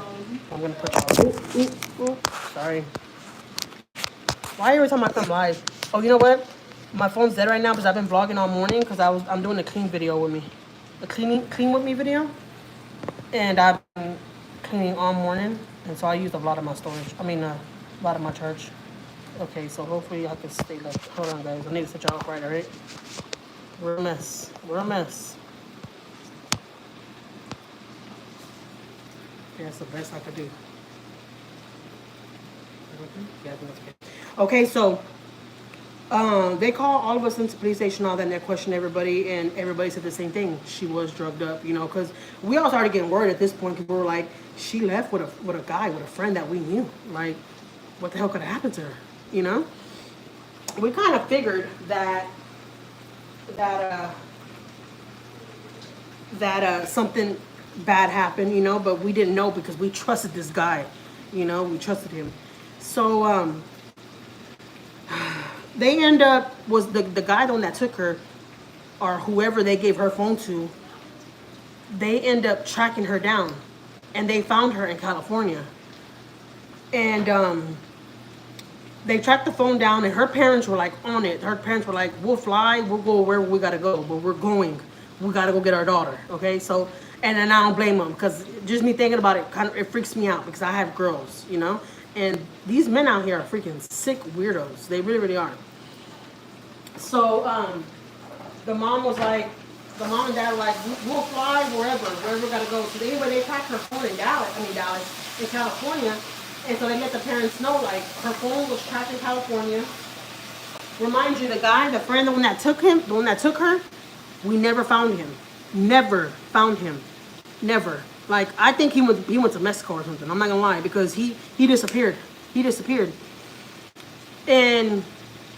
I'm gonna put you. Sorry. Why every time I come live? Oh, you know what? My phone's dead right now because I've been vlogging all morning because I'm doing a clean video with me, a clean with me video, and I've been cleaning all morning, And so I used a lot of my storage. I mean, a lot of my charge. Okay, so hopefully I can stay like, hold on guys, I need to switch y'all up right, alright? We're a mess. We're a mess. Yeah, that's the best I could do. Yeah, that's okay. Okay, so they call all of us into the police station, all that, and they questioned everybody, and everybody said the same thing. She was drugged up, you know, because we all started getting worried at this point because we were like, she left with a guy, with a friend that we knew. Like, what the hell could have happened to her, you know? We kind of figured that something bad happened, you know, but we didn't know because we trusted this guy, you know, we trusted him. So they end up, was the guy the one that took her, or whoever they gave her phone to, they end up tracking her down, and they found her in California. And they tracked the phone down, and her parents were like on it. Her parents were like, we'll fly, we'll go wherever we gotta go, but we're going. We gotta go get our daughter, okay? So, and then I don't blame them, because just me thinking about it, it freaks me out, because I have girls, you know? And these men out here are freaking sick weirdos. They really, really are. So, the mom and dad were like, we'll fly wherever we gotta go. So anyway, they tracked her phone in in California. And so they let the parents know, like, her phone was tracked in California. Remind you, the friend, the one that took her, we never found him. Never found him. Never. Like, I think he went to Mexico or something. I'm not gonna lie, because he disappeared. He disappeared. And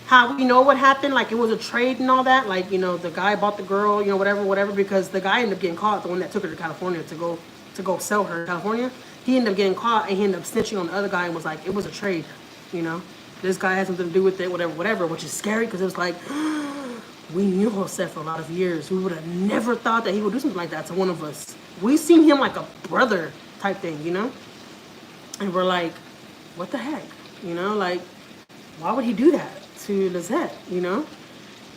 how we know what happened, like, it was a trade and all that. Like, you know, the guy bought the girl, you know, whatever, because the guy ended up getting caught, the one that took her to California to go sell her in California. He ended up getting caught, and he ended up snitching on the other guy and was like, it was a trade, you know? This guy had something to do with it, whatever, which is scary, because it was like, we knew Jose for a lot of years. We would have never thought that he would do something like that to one of us. We seen him like a brother type thing, you know? And we're like, what the heck? You know, like, why would he do that to Lizette, you know?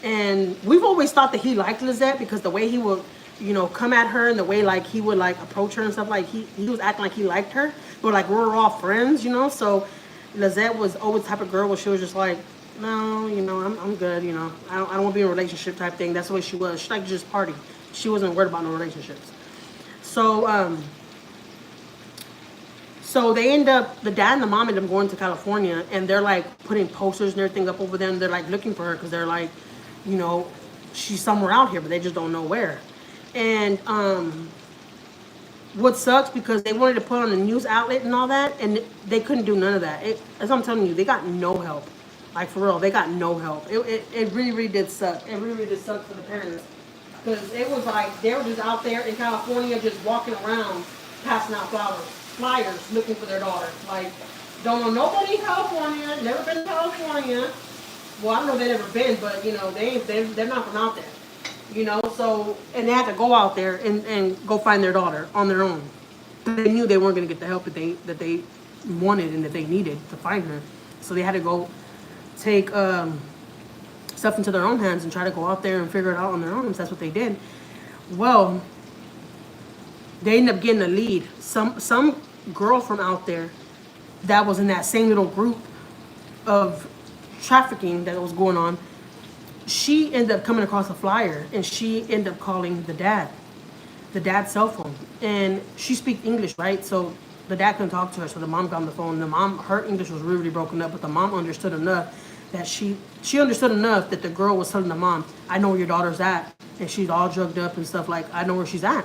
And we've always thought that he liked Lizette, because the way he would, you know, come at her, and the way, like, he would, like, approach her and stuff, like, he was acting like he liked her. But, like, we're all friends, you know? So Lizette was always the type of girl where she was just like, no, you know, I'm good, you know. I don't want to be in a relationship type thing. That's the way she was. She liked to just party. She wasn't worried about no relationships. So, so they end up, the dad and the mom end up going to California, and they're, like, putting posters and everything up over there, and they're, like, looking for her, because they're like, you know, she's somewhere out here, but they just don't know where. And what sucks, because they wanted to put on a news outlet and all that, and they couldn't do none of that. As I'm telling you, they got no help. Like, for real, they got no help. It really, really did suck. It really, really did suck for the parents. Because it was like, they were just out there in California, just walking around, passing out flyers, looking for their daughter. Like, don't know nobody in California, never been to California. Well, I don't know if they've ever been, but, you know, they're not from out there. You know, so, and they had to go out there and go find their daughter on their own. They knew they weren't going to get the help that they wanted and that they needed to find her. So they had to go take stuff into their own hands and try to go out there and figure it out on their own. So that's what they did. Well, they ended up getting a lead. Some girl from out there that was in that same little group of trafficking that was going on, she ended up coming across a flyer, and she ended up calling the dad's cell phone. And she speaks English, right? So the dad couldn't talk to her, so the mom got on the phone. The mom, her English was really, really broken up, but the mom understood enough that she understood enough that the girl was telling the mom, I know where your daughter's at, and she's all drugged up and stuff, like, I know where she's at.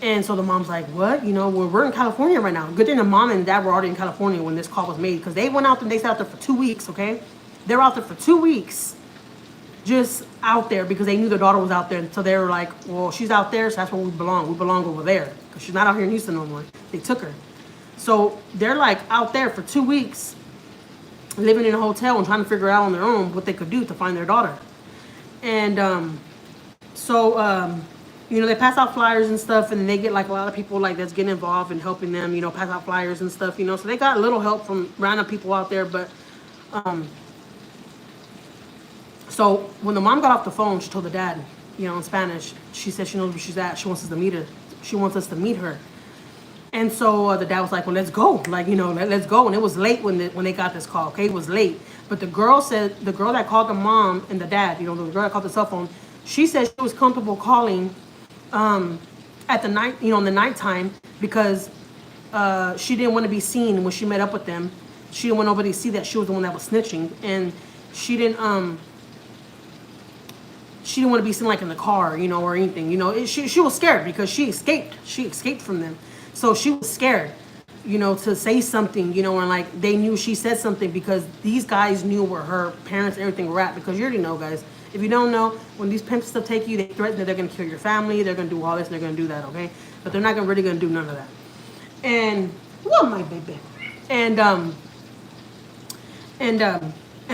And so the mom's like, what? You know, we're in California right now. Good thing the mom and dad were already in California when this call was made, because they went out and they sat out there for 2 weeks, okay? They were out there for 2 weeks, just out there, because they knew their daughter was out there. So they were like, well, she's out there, so that's where we belong. We belong over there, because she's not out here in Houston no more. They took her. So they're like out there for 2 weeks, living in a hotel and trying to figure out on their own what they could do to find their daughter. And you know, they pass out flyers and stuff, and they get like a lot of people like that's getting involved and helping them, you know, pass out flyers and stuff, you know. So they got a little help from random people out there, but so when the mom got off the phone, she told the dad, you know, in Spanish, she said she knows where she's at. She wants us to meet her. She wants us to meet her. And so the dad was like, well, let's go. Like, you know, let's go. And it was late when they got this call. Okay, it was late. But the girl that called the mom and the dad, you know, the girl that called the cell phone, she said she was comfortable calling at the night, you know, in the nighttime because she didn't want to be seen when she met up with them. She didn't want nobody to see that she was the one that was snitching, and she didn't want to be seen like in the car, you know, or anything. You know, she was scared because she escaped from them, so she was scared, you know, to say something, you know, and like they knew she said something because these guys knew where her parents and everything were at. Because you already know, guys, if you don't know, when these pimps stuff take you, they threaten that they're gonna kill your family, they're gonna do all this, and they're gonna do that, okay? But they're not really gonna do none of that. And what, my baby? And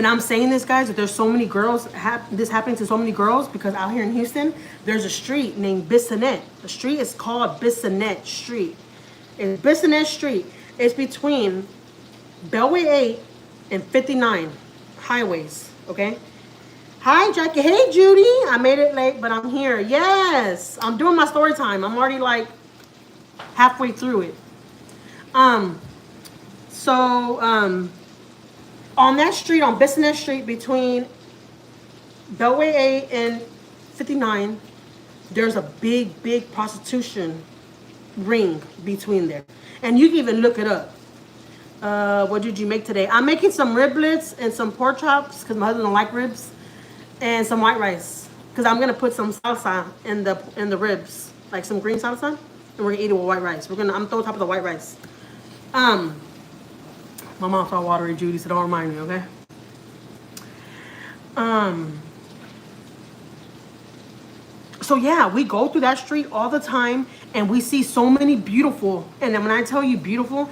I'm saying this, guys, that there's so many girls, this happening to so many girls because out here in Houston, there's a street named Bissonnette. The street is called Bissonnette Street. It's Bissonnette Street. It's between Beltway 8 and 59 highways, okay? Hi, Jackie. Hey, Judy. I made it late, but I'm here. Yes, I'm doing my story time. I'm already like halfway through it. On that street, on Bissonnette Street, between Beltway 8 and 59, there's a big prostitution ring between there. And you can even look it up. What did you make today? I'm making some riblets and some pork chops because my husband don't like ribs, and some white rice because I'm gonna put some salsa in the ribs, like some green salsa, and we're gonna eat it with white rice. I'm throwing top of the white rice. My mom saw watery Judy, so don't remind me, okay? So yeah, we go through that street all the time, and we see so many beautiful, and then when I tell you beautiful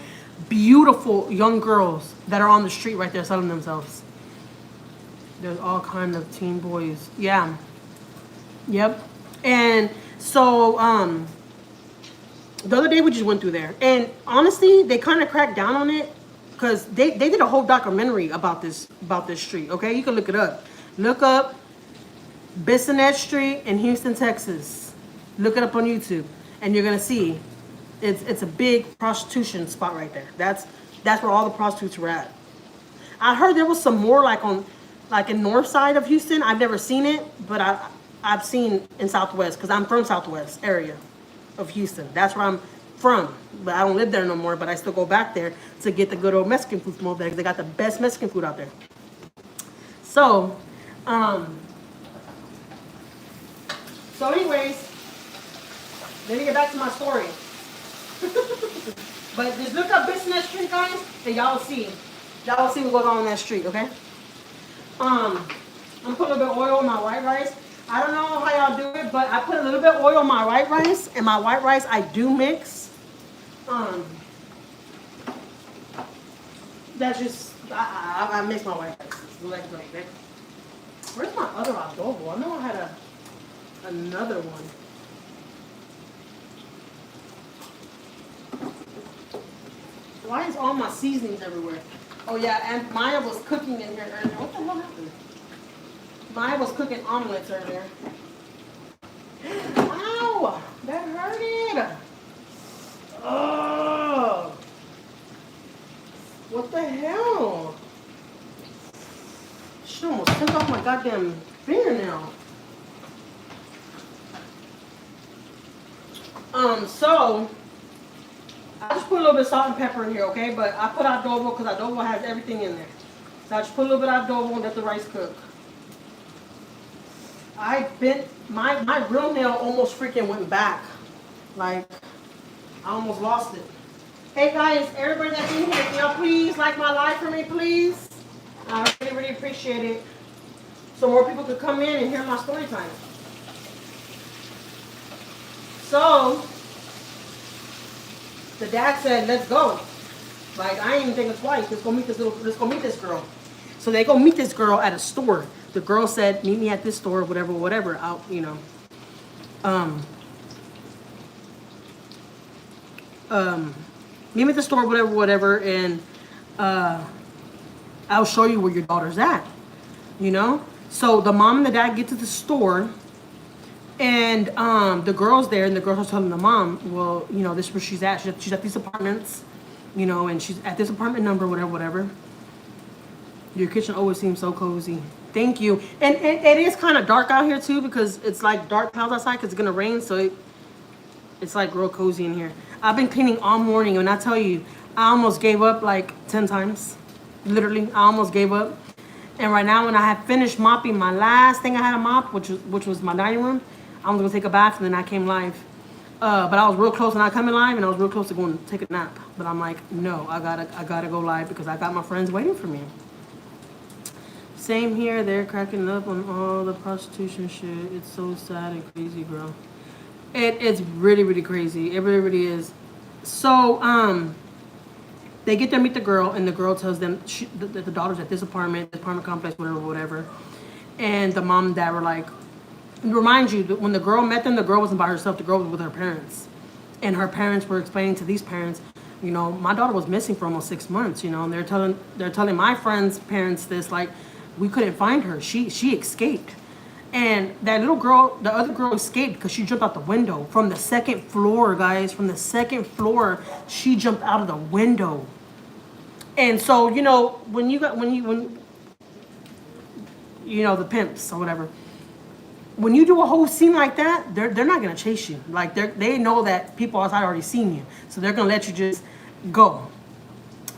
young girls that are on the street right there selling themselves. There's all kinds of teen boys. Yeah. Yep. And so, the other day we just went through there, and honestly, they kind of cracked down on it because they did a whole documentary about this street. Okay, you can look it up. Look up Bissonnette Street in Houston, Texas. Look it up on YouTube, and you're gonna see it's a big prostitution spot right there. That's where all the prostitutes were at. I heard there was some more like in north side of Houston. I've never seen it, but I've seen in Southwest because I'm from Southwest area of Houston. That's where I'm from, but I don't live there no more. But I still go back there to get the good old Mexican food from over there because they got the best Mexican food out there. So, anyways, let me get back to my story. But just look up Bissonnette Street, guys, and y'all will see what goes on that street, okay? I'm gonna put a little bit of oil on my white rice. I don't know how y'all do it, but I put a little bit of oil on my white rice, and my white rice I do mix. That's just I mix my white rice. Okay? Where's my other adobo? I know I had another one. Why is all my seasonings everywhere? Oh yeah, and Maiyah was cooking in here earlier. What the hell happened? Maiyah was cooking omelets earlier. Ow! That hurted! Oh! What the hell? She almost took off my goddamn fingernail. So I just put a little bit of salt and pepper in here, okay? But I put adobo because adobo has everything in there. So I just put a little bit of adobo and let the rice cook. I bent my real nail almost freaking went back. Like I almost lost it. Hey guys, everybody that's in here, can y'all please like my live for me, please? I really appreciate it. So more people could come in and hear my story time. So the dad said, let's go. Like, I ain't even thinking twice. Let's go meet this girl. So they go meet this girl at a store. The girl said, meet me at this store, whatever, out, you know. Meet me at the store, whatever, and I'll show you where your daughter's at, you know? So the mom and the dad get to the store, And the girl's there, and the girls are telling the mom, well, you know, this is where she's at. She's at these apartments, you know, and she's at this apartment number, whatever, whatever. Your kitchen always seems so cozy. Thank you. And it is kind of dark out here too, because it's like dark clouds outside because it's gonna rain, so it's like real cozy in here. I've been cleaning all morning, and I tell you, I almost gave up like 10 times. Literally, I almost gave up. And right now, when I have finished mopping my last thing I had to mop, which was my dining room, I was gonna take a bath, and then I came live. But I was real close when I come in live, and I was real close to going to take a nap. But I'm like, no, I gotta go live because I got my friends waiting for me. Same here, they're cracking up on all the prostitution shit. It's so sad and crazy, bro. It's really, really crazy. It really, really is. So, they get there, meet the girl, and the girl tells them the daughter's at this apartment complex, whatever, whatever. And the mom and dad were like, remind you, when the girl met them, the girl wasn't by herself. The girl was with her parents. And her parents were explaining to these parents, you know, my daughter was missing for almost 6 months, you know, and they're telling my friends' parents this, like, we couldn't find her. She escaped. And that little girl, the other girl escaped because she jumped out the window from the second floor, guys. From the second floor, she jumped out of the window. And so, you know, when you know, the pimps or whatever, when you do a whole scene like that, they're not gonna chase you. Like they know that people outside already seen you, so they're gonna let you just go.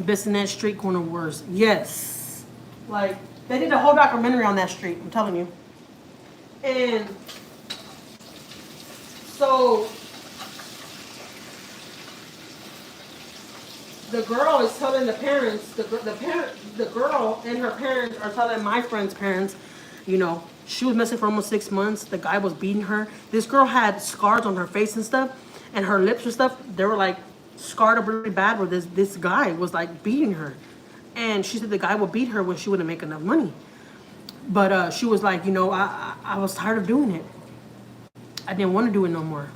Bissonnette Street Corner Wars, yes. Like they did a whole documentary on that street. I'm telling you. And so the girl is telling the parents, the girl and her parents are telling my friend's parents, you know, she was missing for almost 6 months. The guy was beating her. This girl had scars on her face and stuff, and her lips and stuff, they were like scarred up really bad where this guy was like beating her. And she said the guy would beat her when she wouldn't make enough money. But she was like, you know, I was tired of doing it. I didn't want to do it no more.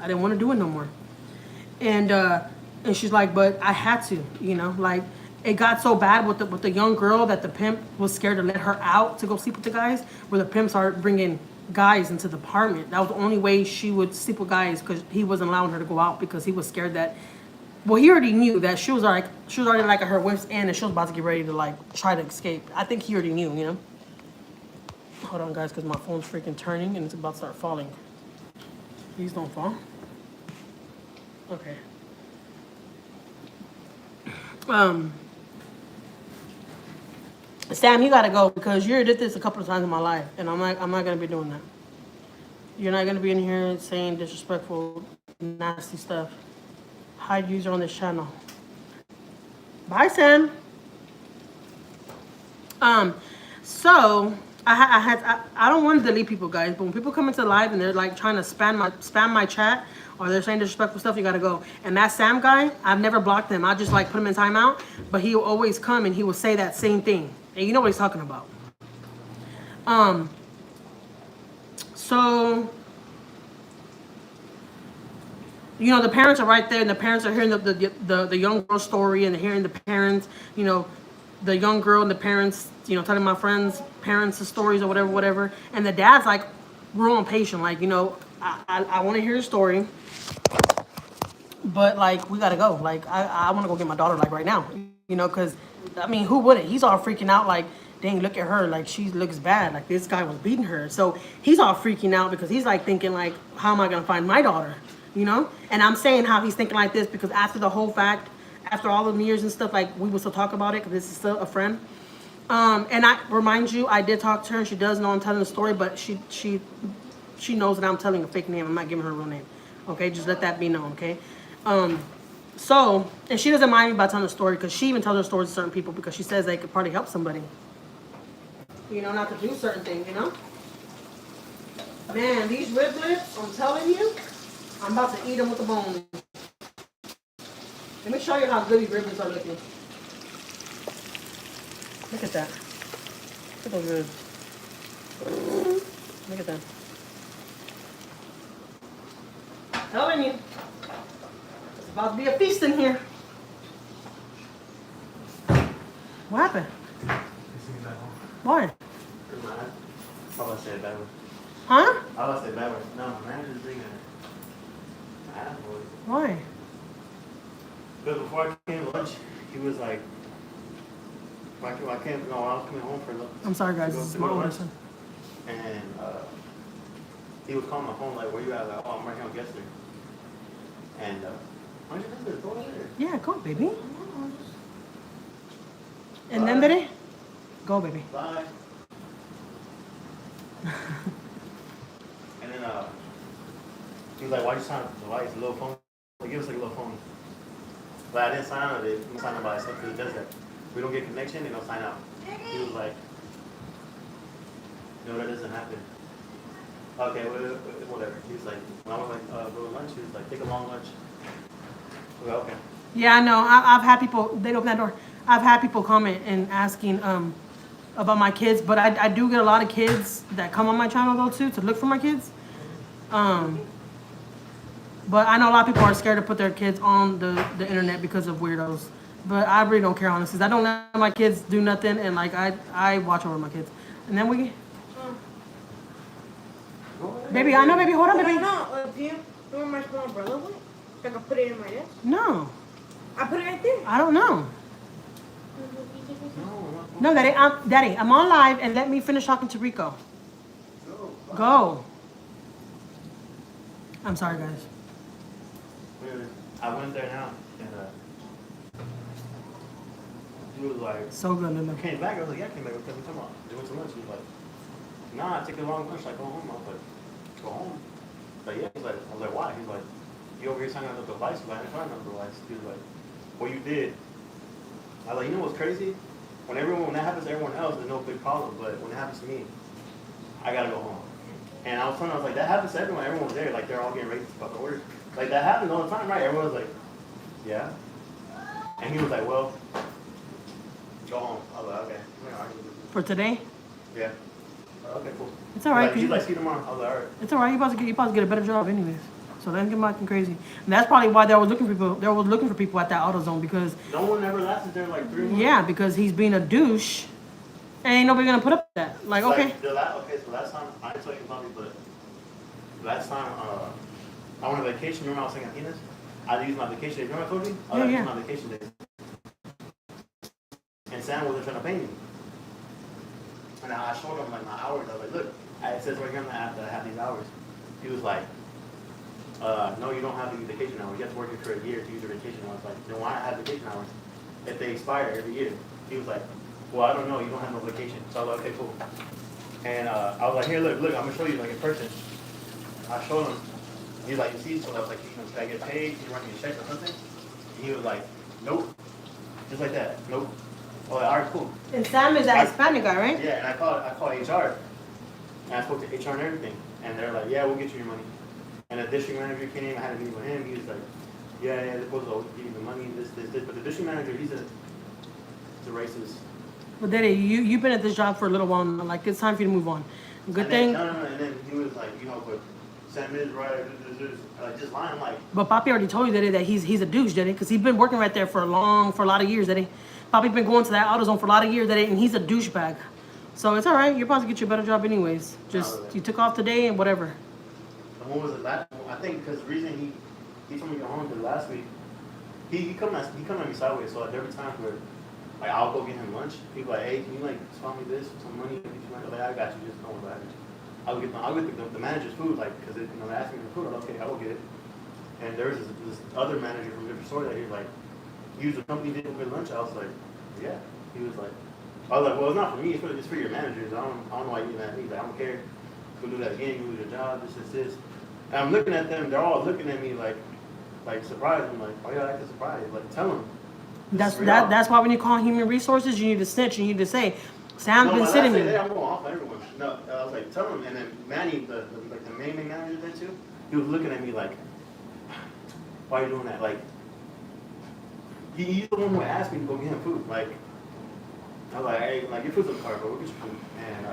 And she's like, but I had to, you know, like it got so bad with the young girl that the pimp was scared to let her out to go sleep with the guys, where the pimp started bringing guys into the apartment. That was the only way she would sleep with guys, because he wasn't allowing her to go out because he was scared that, well, he already knew that she was already like at her wit's end and she was about to get ready to like try to escape. I think he already knew, you know. Hold on, guys, because my phone's freaking turning and it's about to start falling. Please don't fall. Okay. Sam, you gotta go because you did this a couple of times in my life, and I'm not gonna be doing that. You're not gonna be in here saying disrespectful, nasty stuff. Hide user on this channel. Bye, Sam. So I don't want to delete people, guys, but when people come into live and they're like trying to spam my chat, or they're saying disrespectful stuff, you gotta go. And that Sam guy, I've never blocked him. I just like put him in timeout, but he will always come and he will say that same thing. And you know what he's talking about. So, you know, the parents are right there, and the parents are hearing the young girl's story, and they're hearing the parents, you know, the young girl and the parents, you know, telling my friends' parents the stories or whatever. And the dad's like real impatient, like, you know, I want to hear your story, but like we gotta go. Like I want to go get my daughter like right now, you know, because I mean, who wouldn't? He's all freaking out like, dang, look at her, like she looks bad, like this guy was beating her. So he's all freaking out because he's like thinking like, how am I gonna find my daughter, you know? And I'm saying how he's thinking like this because after the whole fact, after all the years and stuff, like we will still talk about it because this is still a friend. And I remind you, I did talk to her and she does know I'm telling the story, but she knows that I'm telling a fake name. I'm not giving her a real name. Okay, just let that be known, okay? So, and she doesn't mind me about telling the story because she even tells her stories to certain people because she says they could probably help somebody. You know, not to do certain things, you know? Man, these riblets, I'm telling you, I'm about to eat them with the bone. Let me show you how good these riblets are looking. Look at that. Look at those ribs. Look at that. Telling you, it's about to be a feast in here. What happened? Why? Huh?
I was say bad words. No, manager's bigger.
Why?
Because before I came to lunch, he was like, when I was coming home for lunch.
I'm sorry, guys. This is my older son.
And he was calling my phone like, where you at? Like, oh, I'm right here on Gessler. And why don't you visit? Go over there.
Yeah, go, baby. And then, Daddy? Go, baby.
Bye. And then he was like, why'd you sign up for the lights? A little phone. Like, give us like a little phone. But I didn't sign out of it. You sign up by stuff because it does that. We don't get connection, they don't sign out. He was like, no, that doesn't happen. Okay, whatever. He was like, when I was like, go to lunch, he was like, take a long lunch. I was like, okay.
Yeah, I know. I've had people, they'd open that door. I've had people comment and asking about my kids, but I do get a lot of kids that come on my channel though too, to look for my kids. But I know a lot of people are scared to put their kids on the internet because of weirdos. But I really don't care, honestly. I don't let my kids do nothing, and like I watch over my kids. And then we, baby, I know, baby. Hold on, baby.
No, do you remember my small umbrella with? I can put it in my desk.
No,
I put it right there.
I don't know. No, Daddy, I'm on live, and let me finish talking to Rico. Go. I'm sorry, guys.
I went there now, and he was like,
So good, Lulu.
came back. I was like, yeah, I came back. What are we talking about? They went to lunch. He was like, nah, I took a long lunch. Like, go home. I was like, go home? Like, yeah. He's like, I was like, why? He's like, you over here signing up the device. I ain't signing up the device. He was like, well, you did. I was like, you know what's crazy? When that happens to everyone else, there's no big problem. But when it happens to me, I gotta go home. And I was telling him, I was like, that happens to everyone. Everyone was there. Like, they're all getting ready to fucking orders. Like, that happens all the time, right? Everyone was like, yeah. And he was like, well, go home. I was like, okay.
For today?
Yeah. Okay, cool.
It's all right.
Like, he's like, see you tomorrow. I was like, all right.
It's all right. You about to get a better job, anyways. So don't get acting crazy. And that's probably why they were looking for people. They were looking for people at that AutoZone because.
No one ever lasted there like 3 months.
Yeah, because he's being a douche, and ain't nobody gonna put up with that. Like, okay.
So last time I didn't tell you about it, but last time I went on vacation. Remember I was saying at Penis? I used my vacation days. Remember I told you? I used my vacation days. And Sam wasn't trying to pay me. And I showed him like my hours. I was like, look, it says right here on the app that I have these hours. He was like, no, you don't have any vacation hours. You have to work here for a year to use your vacation hours. I was like, then why I have vacation hours if they expire every year? He was like, well, I don't know. You don't have no vacation. So I was like, okay, cool. And I was like, here, look, I'm gonna show you like in person. I showed him. He's like, you see? So I was like, should I get paid? Can you write me a check or something? And he was like, nope. Just like that. Nope. I was like, all right, cool.
And Sam is that Hispanic guy, right?
Yeah, and I called HR. And I spoke to HR and everything. And they're like, yeah, we'll get you your money. And the district manager came. I had a meeting with him. He was like, yeah, they're supposed to give you the money, this. But the district manager, he's a racist.
But Daddy, you've been at this job for a little while now. Like, it's time for you to move on. Good thing.
No. And then he was like, but Sam is right. Like, just lying. Like.
But Papi already told you, Daddy, that he's a douche, Daddy, because he's been working right there for a lot of years, Daddy. Papi's been going to that AutoZone for a lot of years, Daddy, and he's a douchebag. So it's all right. You're about to get you a better job anyways. Just you took off today and whatever.
And what was it last? I think because the reason he told me to go home because last week he come at me sideways. So like every time where like I'll go get him lunch, he'd be like, hey, can you like spot me this for some money? Like, I got you. Just don't worry about it. I'll get the manager's food, like, because they're asking me for food. I'm like, okay, I will get it. And there was this other manager from a different store that he was like, use the company didn't get lunch. I was like, yeah. He was like, I was like, well, it's not for me. It's for your managers. I don't know why you're mad at me. Like, I don't care. Go do that again. You lose your job. This. And I'm looking at them. They're all looking at me like surprised. I'm like, why y'all acting surprised? Like, tell them.
That's why when you call human resources, you need to snitch. You need to say, Sam's been sitting there.
I'm going off on everyone. No, I was like, tell them. And then Manny, the main manager there too, he was looking at me like, why are you doing that? Like, he's the one who asked me to go get him food. Like, I was like, hey, like, your food's in the car, bro. We'll get your food. And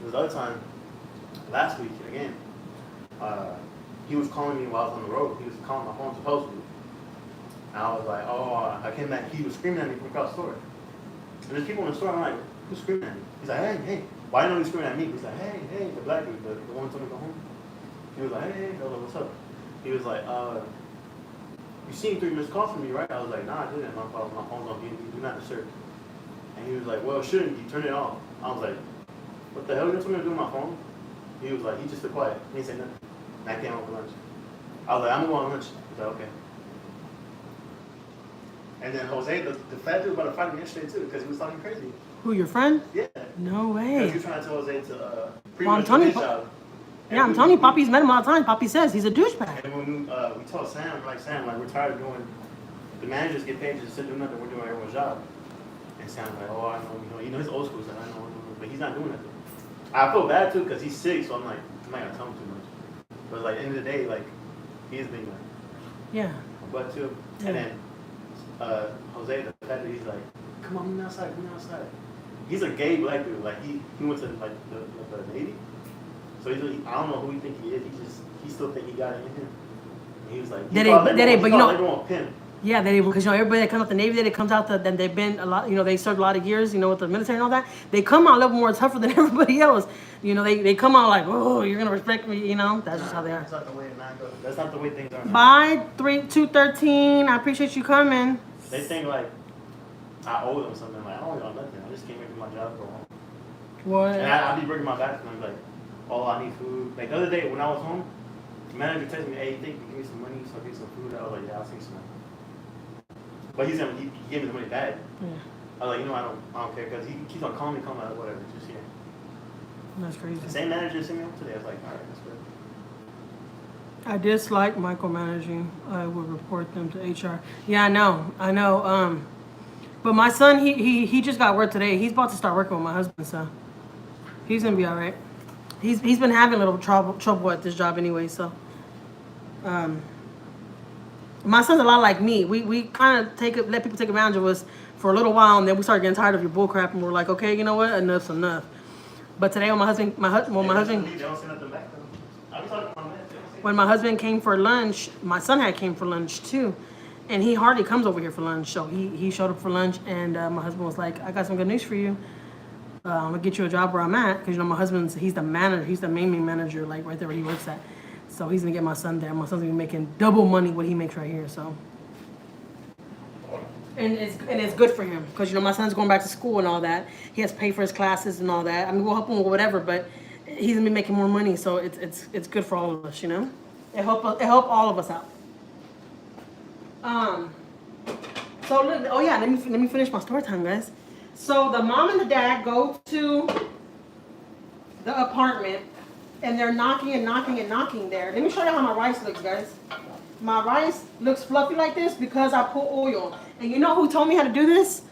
this other time, last week again, he was calling me while I was on the road. He was calling my phone supposedly. And I was like, oh, I came back. He was screaming at me from across the store. And there's people in the store. I'm like, who's screaming at me? He's like, hey. Why don't he scream at me? He's like, hey, the black dude, the one who told me to go home. He was like, hey. I was like, what's up? He was like, you seen 3 missed calls from me, right? I was like, nah, I didn't. My phone's on do not disturb. And he was like, well, shouldn't you? Turn it off. I was like, what the hell are you telling me to do on my phone? He was like, he just stood quiet. He didn't say nothing. And I came home for lunch. I was like, I'm going on lunch. He's like, okay. And then Jose, the fat dude, about to fight me yesterday too, because he was talking crazy.
Who, your friend?
Yeah.
No
Because
way.
he was trying to tell Jose to pretty
Well,
much
I'm
do his
telling you,
job.
yeah, I'm telling you, Poppy's met him all the time. Poppy says he's a douchebag.
And when we told Sam, like, we're tired of doing, the managers get paid just to do nothing, we're doing everyone's job. And Sam's like, oh, I know, you know, he's old school, so I know, but he's not doing nothing. I feel bad too, because he's sick, so I'm like, I'm not gonna tell him too much. But like, at the end of the day, like, he is being like,
Yeah.
but too.
Yeah.
And then Jose, the fat dude, he's like, come on, come outside. He's a gay black dude, like, he went to like the Navy. So he's I don't know who he think he is. He still think he got it in him. And he was like,
But you know,
everyone pimp.
yeah, because you know everybody that comes out the Navy, that comes out then they've been a lot. You know, they served a lot of years. You know, with the military and all that. They come out a little more tougher than everybody else. You know, they come out like, oh, you're gonna respect me. You know, that's just how they are.
That's not the way That's not the way things are.
Bye, 213. I appreciate you coming.
They think like I owe them something. Like, I don't owe nothing. I just came here to do my job for home.
What?
And I be bringing my back to them like, oh, I need food. Like the other day when I was home, the manager texted me, hey, you think you can give me some money so I can get some food? I was like, yeah, I'll take some money. But he gave me the money back.
Yeah.
I was like, you know, I don't care, because he keeps on calling me, whatever, just here.
That's crazy.
The same manager sent me home today. I was like, all right, that's good.
I dislike micromanaging. I would report them to HR. Yeah, I know. But my son, he just got work today. He's about to start working with my husband, so he's gonna be all right. He's been having a little trouble at this job anyway, so. My son's a lot like me. We kind of let people take advantage of us for a little while, and then we start getting tired of your bull crap, and we're like, okay, you know what? Enough's enough. But today when my husband.
They don't say nothing back though. I was talking to my man.
When my husband came for lunch, my son came for lunch too, and he hardly comes over here for lunch. So he showed up for lunch, and my husband was like, "I got some good news for you. I'm gonna get you a job where I'm at, because you know my he's the manager, he's the main manager, like right there where he works at. So he's gonna get my son there. My son's gonna be making double money what he makes right here. So, and it's good for him, because you know my son's going back to school and all that. He has to pay for his classes and all that. I mean, we'll help him with whatever, but he's gonna be making more money, so it's good for all of us, you know. It help all of us out. So look, oh yeah, let me finish my story time, guys. So the mom and the dad go to the apartment, and they're knocking there. Let me show you how my rice looks, guys. My rice looks fluffy like this because I put oil. And you know who told me how to do this?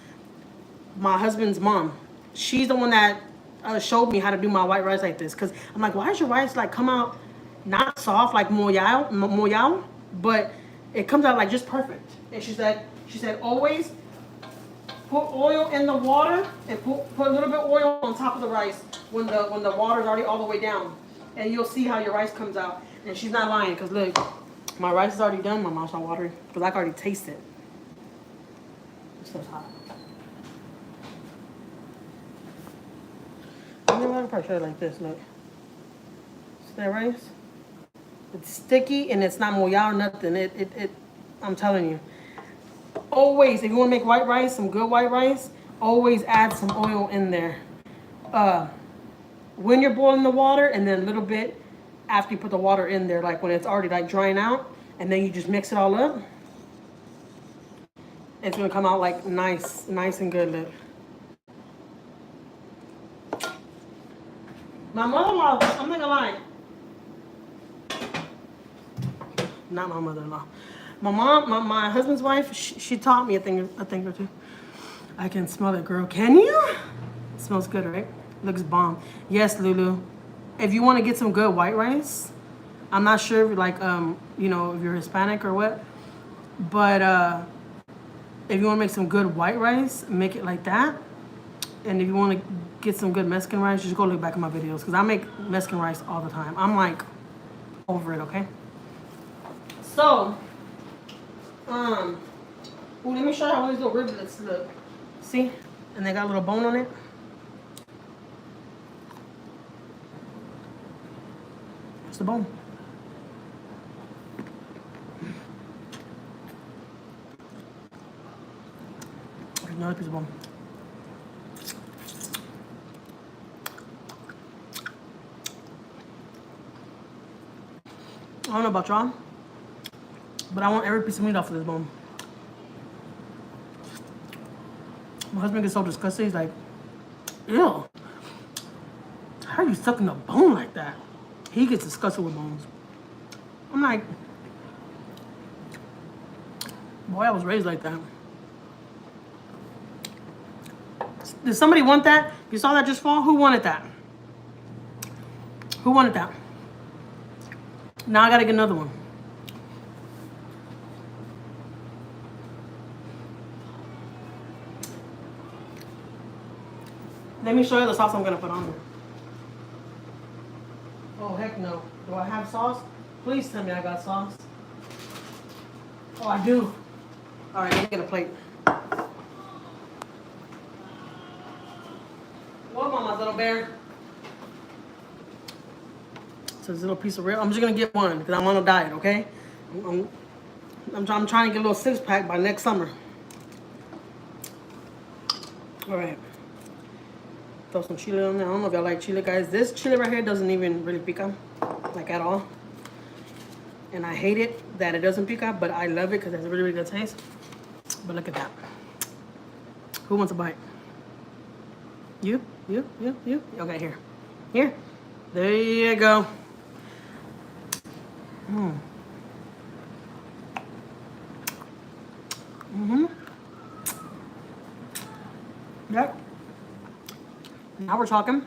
My husband's mom. She's the one that showed me how to do my white rice like this. Because I'm like, why does your rice like come out not soft like Maiyah, but it comes out like just perfect. And she said always put oil in the water and put a little bit of oil on top of the rice when the water's already all the way down. And you'll see how your rice comes out. And she's not lying, because look, my rice is already done. My mouth's not watering, because I can already taste it. It's so hot. I'm gonna probably show it like this. Look, see that rice? It's sticky and it's not Maiyah or nothing. It. I'm telling you. Always, if you want to make white rice, some good white rice, always add some oil in there. When you're boiling the water, and then a little bit after you put the water in there, like when it's already like drying out, and then you just mix it all up. It's gonna come out like nice and good. Look. My mother-in-law, I'm not gonna lie. Not my mother-in-law. My mom, my husband's wife, she taught me a thing or two. I can smell it, girl. Can you? It smells good, right? Looks bomb. Yes, Lulu. If you want to get some good white rice, I'm not sure if like you know, if you're Hispanic or what, but if you want to make some good white rice, make it like that. And if you want to get some good Mexican rice, just go look back at my videos, because I make Mexican rice all the time. I'm like over it, okay? So, ooh, let me show you how these little riblets look. See? And they got a little bone on it. the bone. There's another piece of bone. I don't know about y'all, but I want every piece of meat off of this bone. My husband gets so disgusted. He's like, ew. How are you sucking a bone like that? He gets disgusted with bones. I'm like, boy, I was raised like that. Did somebody want that? You saw that just fall? Who wanted that? Who wanted that? Now I gotta get another one. Let me show you the sauce I'm gonna put on there. Oh, heck no. Do I have sauce? Please tell me I got sauce. Oh, I do. All right, let me get a plate. What, mama, little bear? It's a little piece of rib. I'm just gonna get one because I'm on a diet, okay? I'm trying to get a little 6-pack by next summer. All right. Throw some chili on there. I don't know if y'all like chili, guys. This chili right here doesn't even really pica, like at all. And I hate it that it doesn't pica, but I love it because it's a really, really good taste. But look at that. Who wants a bite? You? Okay, here. Here. There you go. Yep. Now we're talking.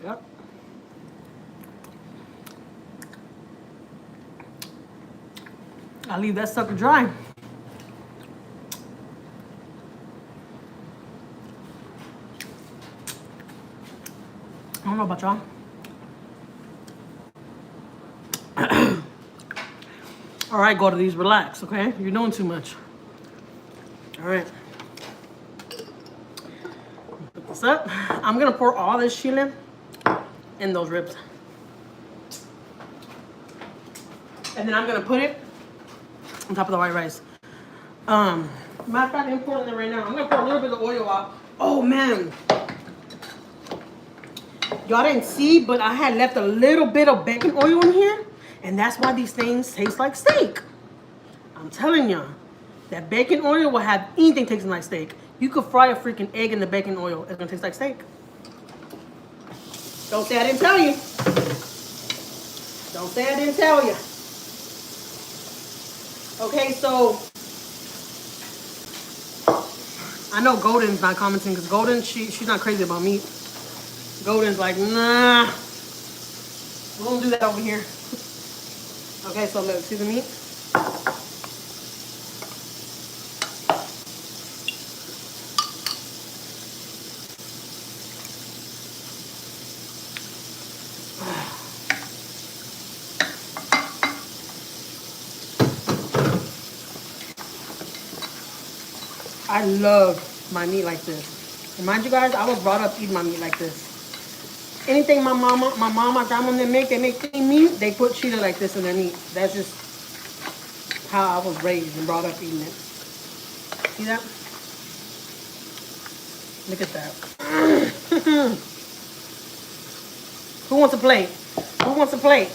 Yep. I'll leave that sucker dry. I don't know about y'all. All right, go to these. Relax, okay? You're doing too much. All right. Put this up. I'm gonna pour all this chili in those ribs. And then I'm gonna put it on top of the white rice. Matter of fact, I'm pouring it right now. I'm gonna pour a little bit of oil out. Oh man. Y'all didn't see, but I had left a little bit of bacon oil in here. And that's why these things taste like steak. I'm telling y'all, that bacon oil will have anything tasting like steak. You could fry a freaking egg in the bacon oil. It's gonna taste like steak. Don't say I didn't tell you. Don't say I didn't tell you. Okay, so I know Golden's not commenting because Golden, she's not crazy about meat. Golden's like, nah, we won't do that over here. Okay, so let's see the meat. I love my meat like this. And mind you guys, I was brought up eating my meat like this. Anything my mom, my grandma, they make clean meat, they put chili like this in their meat. That's just how I was raised and brought up eating it. See that? Look at that. Who wants a plate? Who wants a plate?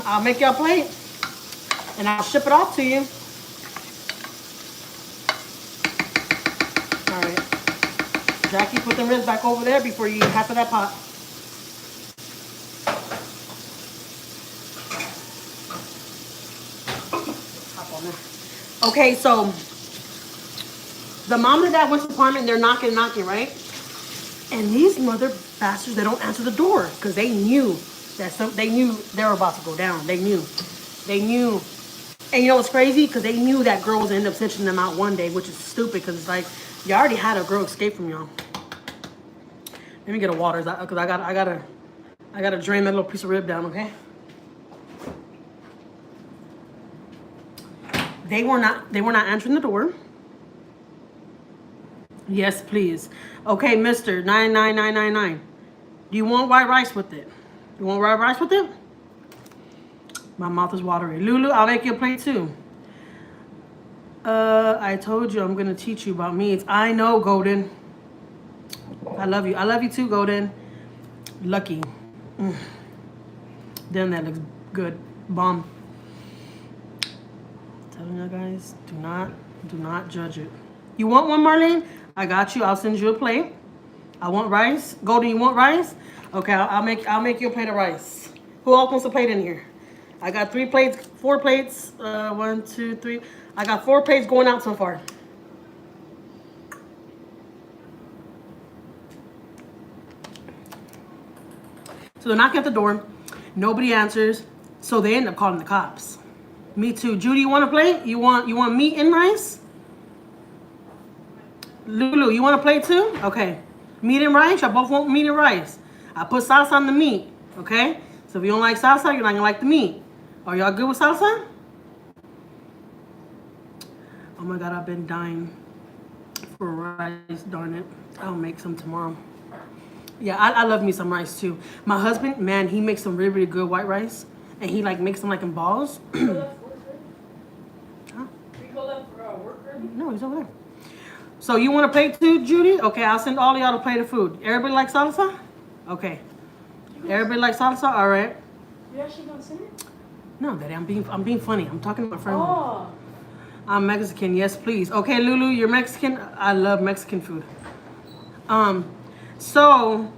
I'll make y'all a plate and I'll ship it off to you. All right. Jackie, put the ribs back over there before you eat half of that pot. Hop on there. Okay, so the mom and dad went to the apartment and they're knocking, right? And these mother bastards, they don't answer the door because they knew that they knew they were about to go down. They knew. And you know what's crazy? Because they knew that girl was gonna end up snitching them out one day, which is stupid because it's like, you already had a girl escape from y'all. Let me get a water, because I gotta drain that little piece of rib down, okay? They were not answering the door. Yes, please. Okay, Mr. 99999. Do you want white rice with it? You want white rice with it? My mouth is watering. Lulu, I'll make you a plate too. I told you I'm gonna teach you about meats. I know, Golden. I love you. I love you too, Golden. Lucky. Damn, that looks good. Bomb. Telling you guys, do not judge it. You want one, Marlene? I got you. I'll send you a plate. I want rice. Golden, you want rice? Okay, I'll make you a plate of rice. Who else wants a plate in here? I got 4 plates. 1, 2, 3. I got 4 plates going out so far. So they're knocking at the door. Nobody answers. So they end up calling the cops. Me too. Judy, you want a plate? You want meat and rice? Lulu, you want a plate too? Okay. Meat and rice? Y'all both want meat and rice. I put salsa on the meat. Okay? So if you don't like salsa, you're not gonna like the meat. Are y'all good with salsa? Oh my God, I've been dying for rice, darn it. I'll make some tomorrow. Yeah, I love me some rice too. My husband, man, he makes some really, really good white rice. And he like makes them like in balls. Huh?
Rico left for work early?
No, he's over there. So you want a plate too, Judy? Okay, I'll send all of y'all a plate of food. Everybody like salsa? Okay. Everybody like salsa? All right.
You actually gonna send it?
No, Daddy, I'm being funny. I'm talking to my friend.
Oh.
I'm Mexican. Yes, please. Okay, Lulu, you're Mexican. I love Mexican food. So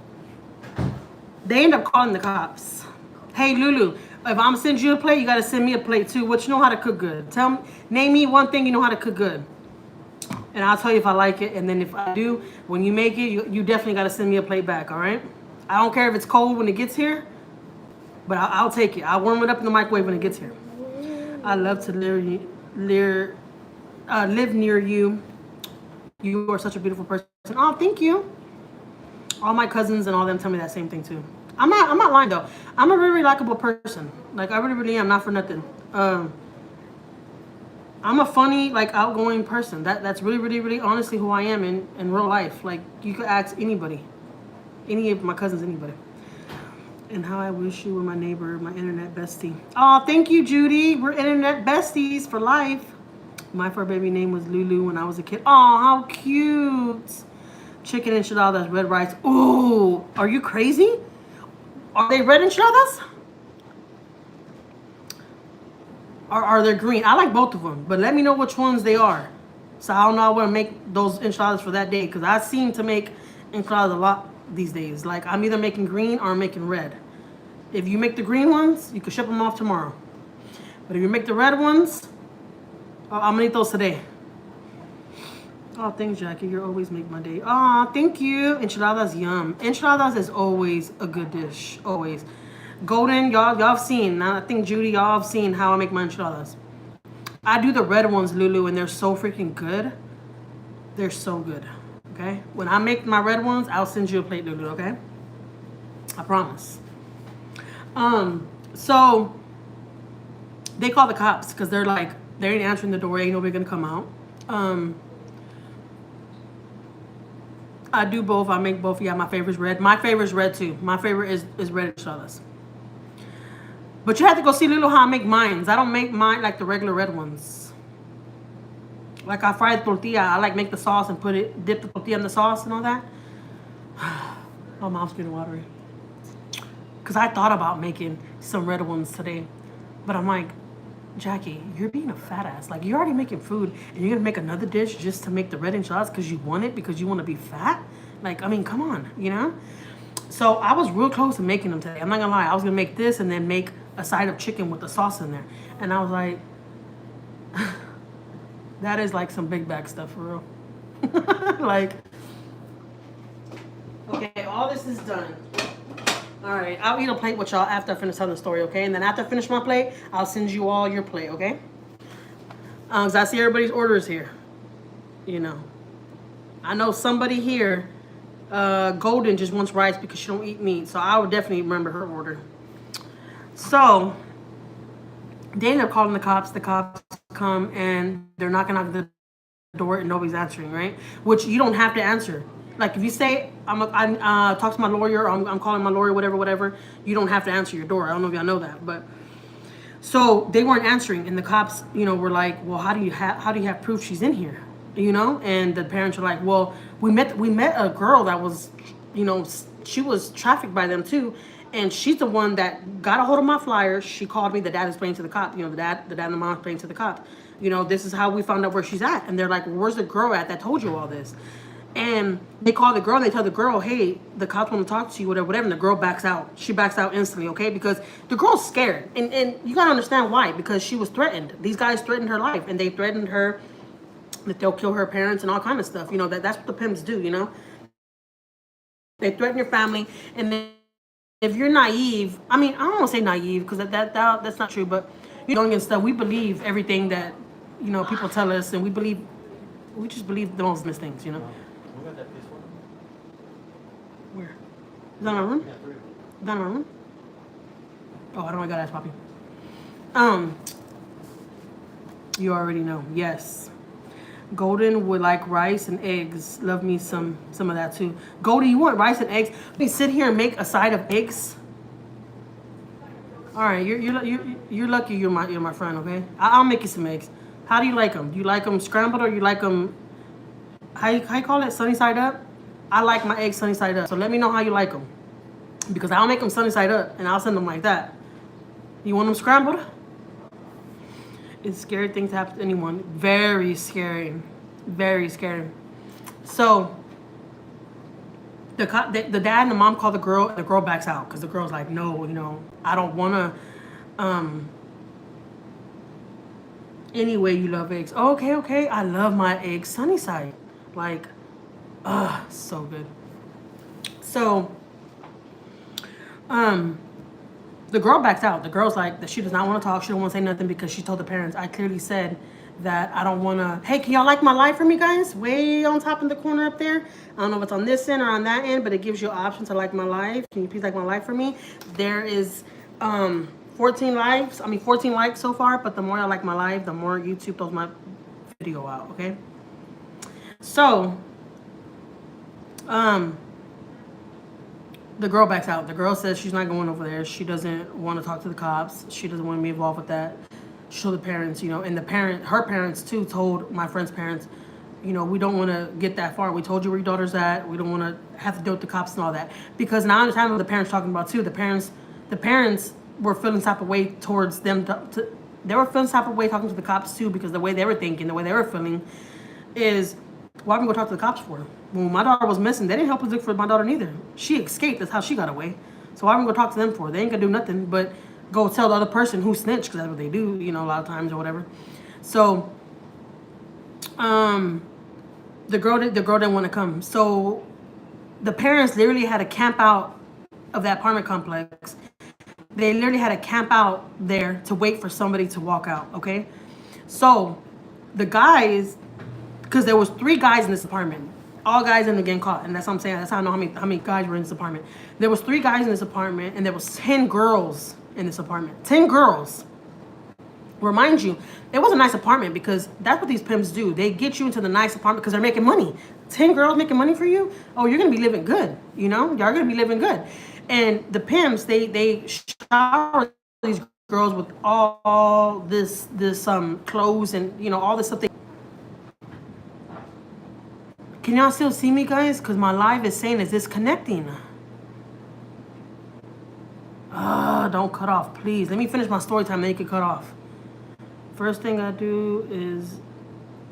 they end up calling the cops. Hey, Lulu, if I'm sending you a plate, you gotta send me a plate too. What you know how to cook good? Name me one thing you know how to cook good, and I'll tell you if I like it. And then if I do, when you make it, you definitely gotta send me a plate back. All right? I don't care if it's cold when it gets here, but I'll take it. I'll warm it up in the microwave when it gets here. I love to live near you. You are such a beautiful person. Oh, thank you. All my cousins and all them tell me that same thing too. I'm not lying though. I'm a really likable person. Like I really, really am. Not for nothing. I'm a funny, like outgoing person. That's really, really, really honestly who I am in real life. Like you could ask anybody, any of my cousins, anybody. And how I wish you were my neighbor, my internet bestie. Oh, thank you, Judy. We're internet besties for life. My fur baby name was Lulu when I was a kid. Oh, how cute. Chicken enchiladas, red rice. Ooh, are you crazy? Are they red enchiladas? Or are they green? I like both of them, but let me know which ones they are. So I don't know I want to make those enchiladas for that day because I seem to make enchiladas a lot these days. Like I'm either making green or I'm making red. If you make the green ones, you can ship them off tomorrow. But if you make the red ones, I'm gonna eat those today. Oh, thanks, Jackie. You always make my day. Oh, thank you. Enchiladas, yum. Enchiladas is always a good dish. Always. Golden, y'all have seen. I think Judy, y'all have seen how I make my enchiladas. I do the red ones, Lulu, and they're so freaking good. They're so good. Okay? When I make my red ones, I'll send you a plate, Lulu, okay? I promise. So they call the cops because they're like, they ain't answering the door, ain't nobody gonna come out. I do both. I make both. Yeah, my favorite's red. My favorite's red too. My favorite is red enchiladas. But you have to go see Lulu how I make mine. I don't make mine like the regular red ones. Like I fry the tortilla. I like make the sauce and dip the tortilla in the sauce and all that. My mouth's getting watery. Because I thought about making some red ones today. But I'm like, Jackie, you're being a fat ass. Like, you're already making food, and you're going to make another dish just to make the red enchiladas because you want it, because you want to be fat? Like, I mean, come on, you know? So I was real close to making them today. I'm not going to lie. I was going to make this and then make a side of chicken with the sauce in there. And I was like, that is like some big bag stuff for real. Like, okay, all this is done. All right, I'll eat a plate with y'all after I finish telling the story, okay? And then after I finish my plate, I'll send you all your plate, okay? Because I see everybody's orders here. You know. I know somebody here, Golden, just wants rice because she don't eat meat. So I would definitely remember her order. So they end up calling the cops. The cops come and they're knocking on the door and nobody's answering, right? Which you don't have to answer. Like if you say I talk to my lawyer, or I'm calling my lawyer, whatever, you don't have to answer your door. I don't know if y'all know that, but so they weren't answering, and the cops, were like, well, how do you have proof she's in here, And the parents are like, well, we met a girl that was, she was trafficked by them too, and she's the one that got a hold of my flyers. She called me. The dad explained to the cop, the dad and the mom explained to the cop, this is how we found out where she's at, and they're like, well, where's the girl at that told you all this? And they call the girl and they tell the girl, hey, the cops want to talk to you, whatever, and the girl backs out. She backs out instantly, okay? Because the girl's scared. And you got to understand why. Because she was threatened. These guys threatened her life. And they threatened her that they'll kill her parents and all kind of stuff. That's what the pimps do, They threaten your family. And then if you're naive, I don't want to say naive because that's not true. But, young and stuff, we believe everything that, people tell us. And we just believe the most missed things,
We got that PS4.
Where? Is that in my room?
Yeah, 3 of them.
Is that in my room? Oh, I don't got ask Poppy. You already know. Yes. Golden would like rice and eggs. Love me some of that too. Golden, you want rice and eggs? We sit here and make a side of eggs. All right, you're lucky. You're my friend. Okay, I'll make you some eggs. How do you like them? Do you like them scrambled or you like them? How you call it? Sunny side up? I like my eggs sunny side up. So let me know how you like them. Because I'll make them sunny side up and I'll send them like that. You want them scrambled? It's a scary thing to happen to anyone. Very scary. Very scary. So the dad and the mom call the girl and the girl backs out. Because the girl's like, no, I don't want to... Anyway, you love eggs. Okay. I love my eggs sunny side. Like... so good. So, the girl backs out. The girl's like that she does not want to talk. She don't want to say nothing because she told the parents, I clearly said that I don't want to. Hey, can y'all like my live for me, guys? Way on top in the corner up there. I don't know if it's on this end or on that end, but it gives you an option to like my live. Can you please like my live for me? There is 14 likes so far, but the more I like my live, the more YouTube throws my video out, okay? So, the girl backs out. The girl says she's not going over there. She doesn't want to talk to the cops. She doesn't want to be involved with that. She told the parents, and her parents too told my friend's parents, we don't want to get that far. We told you where your daughter's at. We don't want to have to deal with the cops and all that. Because now I understand what the parents talking about too. The parents were feeling type of way towards them. They were feeling type of way talking to the cops too, because the way they were thinking, the way they were feeling is, why would we go talk to the cops for? When my daughter was missing, they didn't help us look for my daughter neither. She escaped. That's how she got away. So why would we go talk to them for? They ain't gonna do nothing but go tell the other person who snitched, because that's what they do, a lot of times or whatever. So, the girl didn't want to come. So, the parents literally had to camp out of that apartment complex. They literally had to camp out there to wait for somebody to walk out. Okay, so the guys, because there was 3 guys in this apartment. All guys ended up getting caught, and that's what I'm saying. That's how I know how many guys were in this apartment. There was 3 guys in this apartment, and there was 10 girls in this apartment. 10 girls. Remind you, it was a nice apartment because that's what these pimps do. They get you into the nice apartment because they're making money. 10 girls making money for you? Oh, you're gonna be living good. Y'all gonna be living good. And the pimps, they shower these girls with all this clothes and all this stuff. Can y'all still see me, guys? Because my live is saying it's disconnecting. Don't cut off, please. Let me finish my story time, then you can cut off. First thing I do is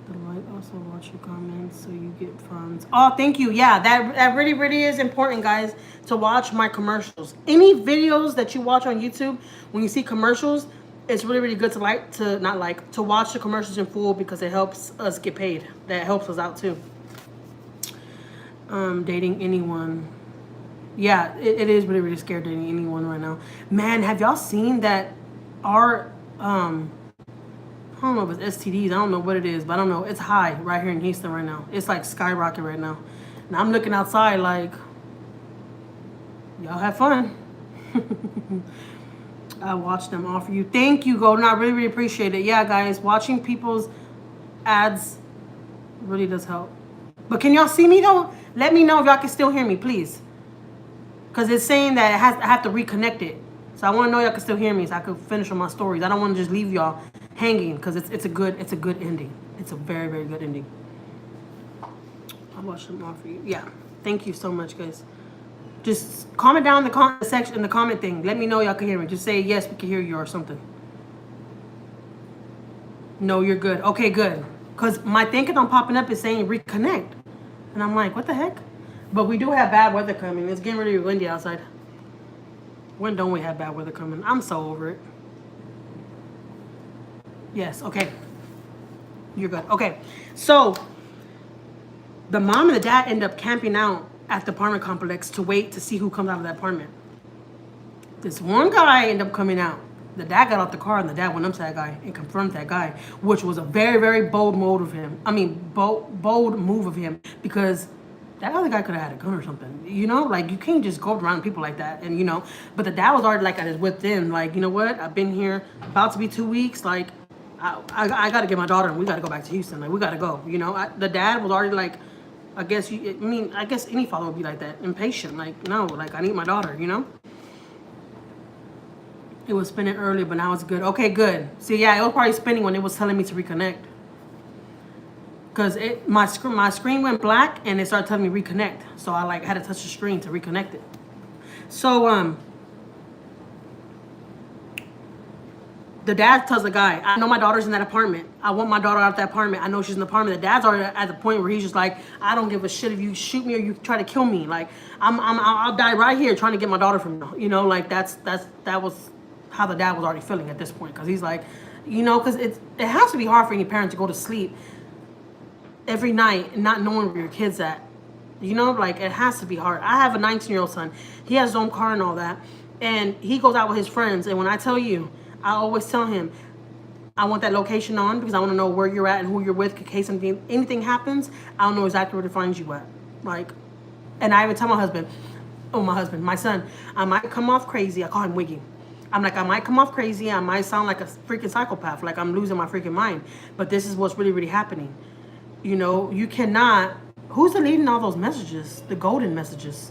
the like. Also watch your comments so you get funds. Oh, thank you. Yeah, that really, really is important, guys, to watch my commercials. Any videos that you watch on YouTube, when you see commercials, it's really, really good to watch the commercials in full because it helps us get paid. That helps us out too. Dating anyone. Yeah, it is really, really scared dating anyone right now. Man, have y'all seen that our, I don't know if it's STDs, I don't know what it is, but I don't know. It's high right here in Houston right now. It's like skyrocket right now. And I'm looking outside like, y'all have fun. I watch them offer you. Thank you, Golden. I really, really appreciate it. Yeah, guys, watching people's ads really does help. But can y'all see me though? Let me know if y'all can still hear me, please. Because it's saying that I have to reconnect it. So I want to know y'all can still hear me so I can finish on my stories. I don't want to just leave y'all hanging because it's a good ending. It's a very, very good ending. I'll watch them all for you. Yeah. Thank you so much, guys. Just comment down in the comment section, in the comment thing. Let me know y'all can hear me. Just say yes, we can hear you or something. No, you're good. Okay, good. Because my thinking on popping up is saying reconnect. And I'm like, what the heck? But we do have bad weather coming. It's getting really windy outside. When don't we have bad weather coming? I'm so over it. Yes, okay. You're good. Okay. So the mom and the dad end up camping out at the apartment complex to wait to see who comes out of the apartment. This one guy ended up coming out. The dad got out the car and the dad went up to that guy and confronted that guy, which was a very, very bold move of him. Bold move of him, because that other guy could have had a gun or something. You know, like you can't just go around people like that. And you know, but the dad was already like at his wit's end. Like, you know what? I've been here about to be 2 weeks. Like, I got to get my daughter and we got to go back to Houston. Like, we got to go. You know, the dad was already like, I guess any father would be like that, impatient. Like, no, like I need my daughter. You know. It was spinning earlier, but now it's good. Okay, good. See, yeah, it was probably spinning when it was telling me to reconnect. Because my screen went black and it started telling me reconnect. So I like had to touch the screen to reconnect it. So the dad tells the guy, I know my daughter's in that apartment. I want my daughter out of that apartment. I know she's in the apartment. The dad's already at the point where he's just like, I don't give a shit if you shoot me or you try to kill me. Like I'll die right here trying to get my daughter from you. You know, like that was how the dad was already feeling at this point, because he's like, you know, because it has to be hard for any parent to go to sleep every night and not knowing where your kid's at. You know, like it has to be hard. I have a 19-year-old son. He has his own car and all that, and he goes out with his friends. And when I tell you, I always tell him, I want that location on because I want to know where you're at and who you're with in case anything happens. I'll know exactly where to find you at. Like, and I even tell my son, I might come off crazy. I call him Wiggy. I'm like, I might come off crazy. I might sound like a freaking psychopath, like I'm losing my freaking mind. But this is what's really, really happening. You know, you cannot. Who's deleting all those messages? The golden messages.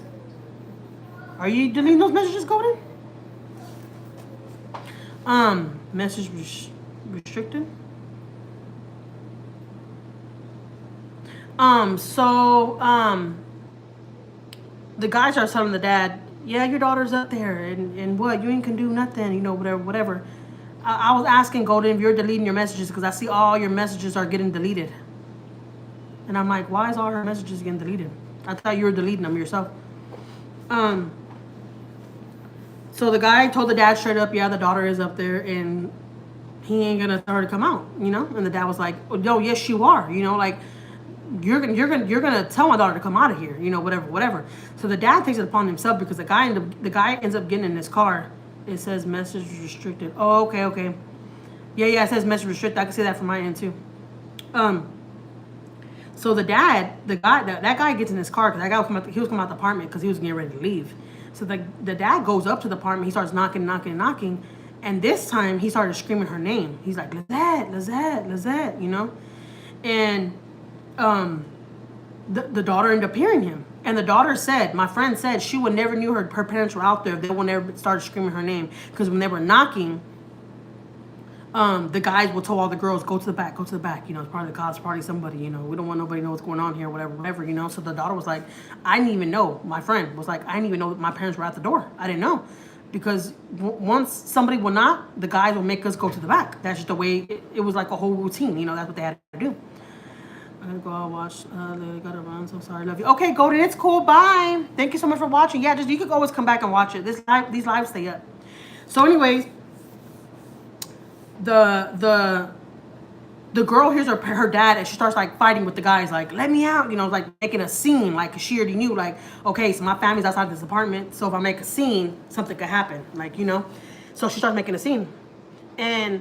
Are you deleting those messages, golden? Message restricted. The guy starts telling the dad, yeah, your daughter's up there, and what, you ain't can do nothing, you know, whatever. I was asking Golden if you're deleting your messages because I see all your messages are getting deleted. And I'm like, why is all her messages getting deleted? I thought you were deleting them yourself. So the guy told the dad straight up, yeah, the daughter is up there, and he ain't gonna tell her to come out, you know? And the dad was like, oh, no, yes, you are, you know, like, you're gonna tell my daughter to come out of here, you know, whatever. So the dad takes it upon himself because the guy ends up getting in his car. It says message restricted. Oh, okay. Yeah, it says message restricted. I can see that from my end too. So that guy gets in his car because that guy he was coming out the apartment because he was getting ready to leave. So the dad goes up to the apartment. He starts knocking, and this time he started screaming her name. He's like, Lizette, you know, and the daughter ended up hearing him, and the daughter said, my friend said, she would never knew her parents were out there if they would never started screaming her name, because when they were knocking, the guys will tell all the girls, go to the back, you know, it's part of the college party, somebody, you know, we don't want nobody to know what's going on here, whatever, you know. So the daughter was like, I didn't even know, my friend was like, I didn't even know that my parents were at the door. I didn't know, because once somebody will knock, the guys will make us go to the back. That's just the way it was, like a whole routine, you know. That's what they had to do. I'm gonna go out watch. They gotta run. So sorry, love you. Okay, Golden, it's cool. Bye. Thank you so much for watching. Yeah, you could always come back and watch it. These lives stay up. So, anyways, the girl hears her dad, and she starts like fighting with the guys, like, let me out, you know, like making a scene, like she already knew, like, okay, so my family's outside this apartment, so if I make a scene, something could happen, like, you know. So she starts making a scene, and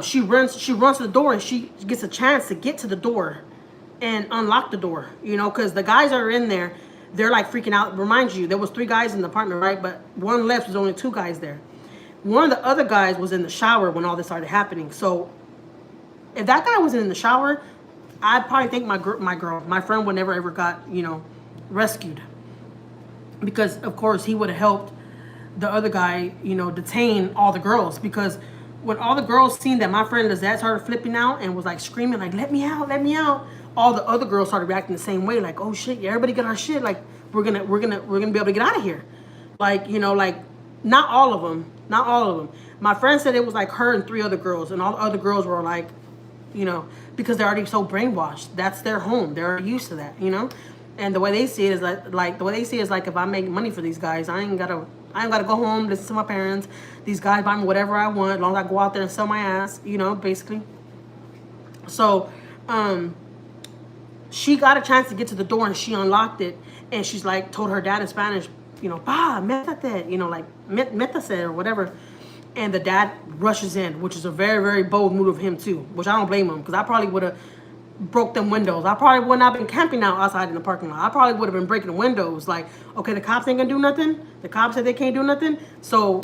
she runs to the door, and she gets a chance to get to the door and unlock the door, you know, because the guys are in there, they're like freaking out. Remind you, there was 3 guys in the apartment, right? But one left, there's only 2 guys there. One of the other guys was in the shower when all this started happening. So if that guy wasn't in the shower, I'd probably think my friend would never ever got, rescued, because of course he would have helped the other guy, detain all the girls. Because when all the girls seen that my friend Lizette started flipping out and was like screaming like, let me out, let me out, all the other girls started reacting the same way, like, oh shit, yeah, everybody get our shit, like we're gonna be able to get out of here. Like, like, not all of them, not all of them. My friend said it was like her and 3 other girls, and all the other girls were like, because they're already so brainwashed. That's their home. They're used to that, And the way they see it is like the way they see it is like, if I make money for these guys, I ain't gotta go home, listen to my parents. These guys buy me whatever I want, as long as I go out there and sell my ass, basically. So, she got a chance to get to the door and she unlocked it, and she's like, told her dad in Spanish, pa, métate, like, métase or whatever. And the dad rushes in, which is a very, very bold move of him too, which I don't blame him, because I probably would have broke them windows. I probably would not have been camping out outside in the parking lot. I probably would have been breaking the windows. Like, okay, the cops ain't gonna do nothing. The cops said they can't do nothing, so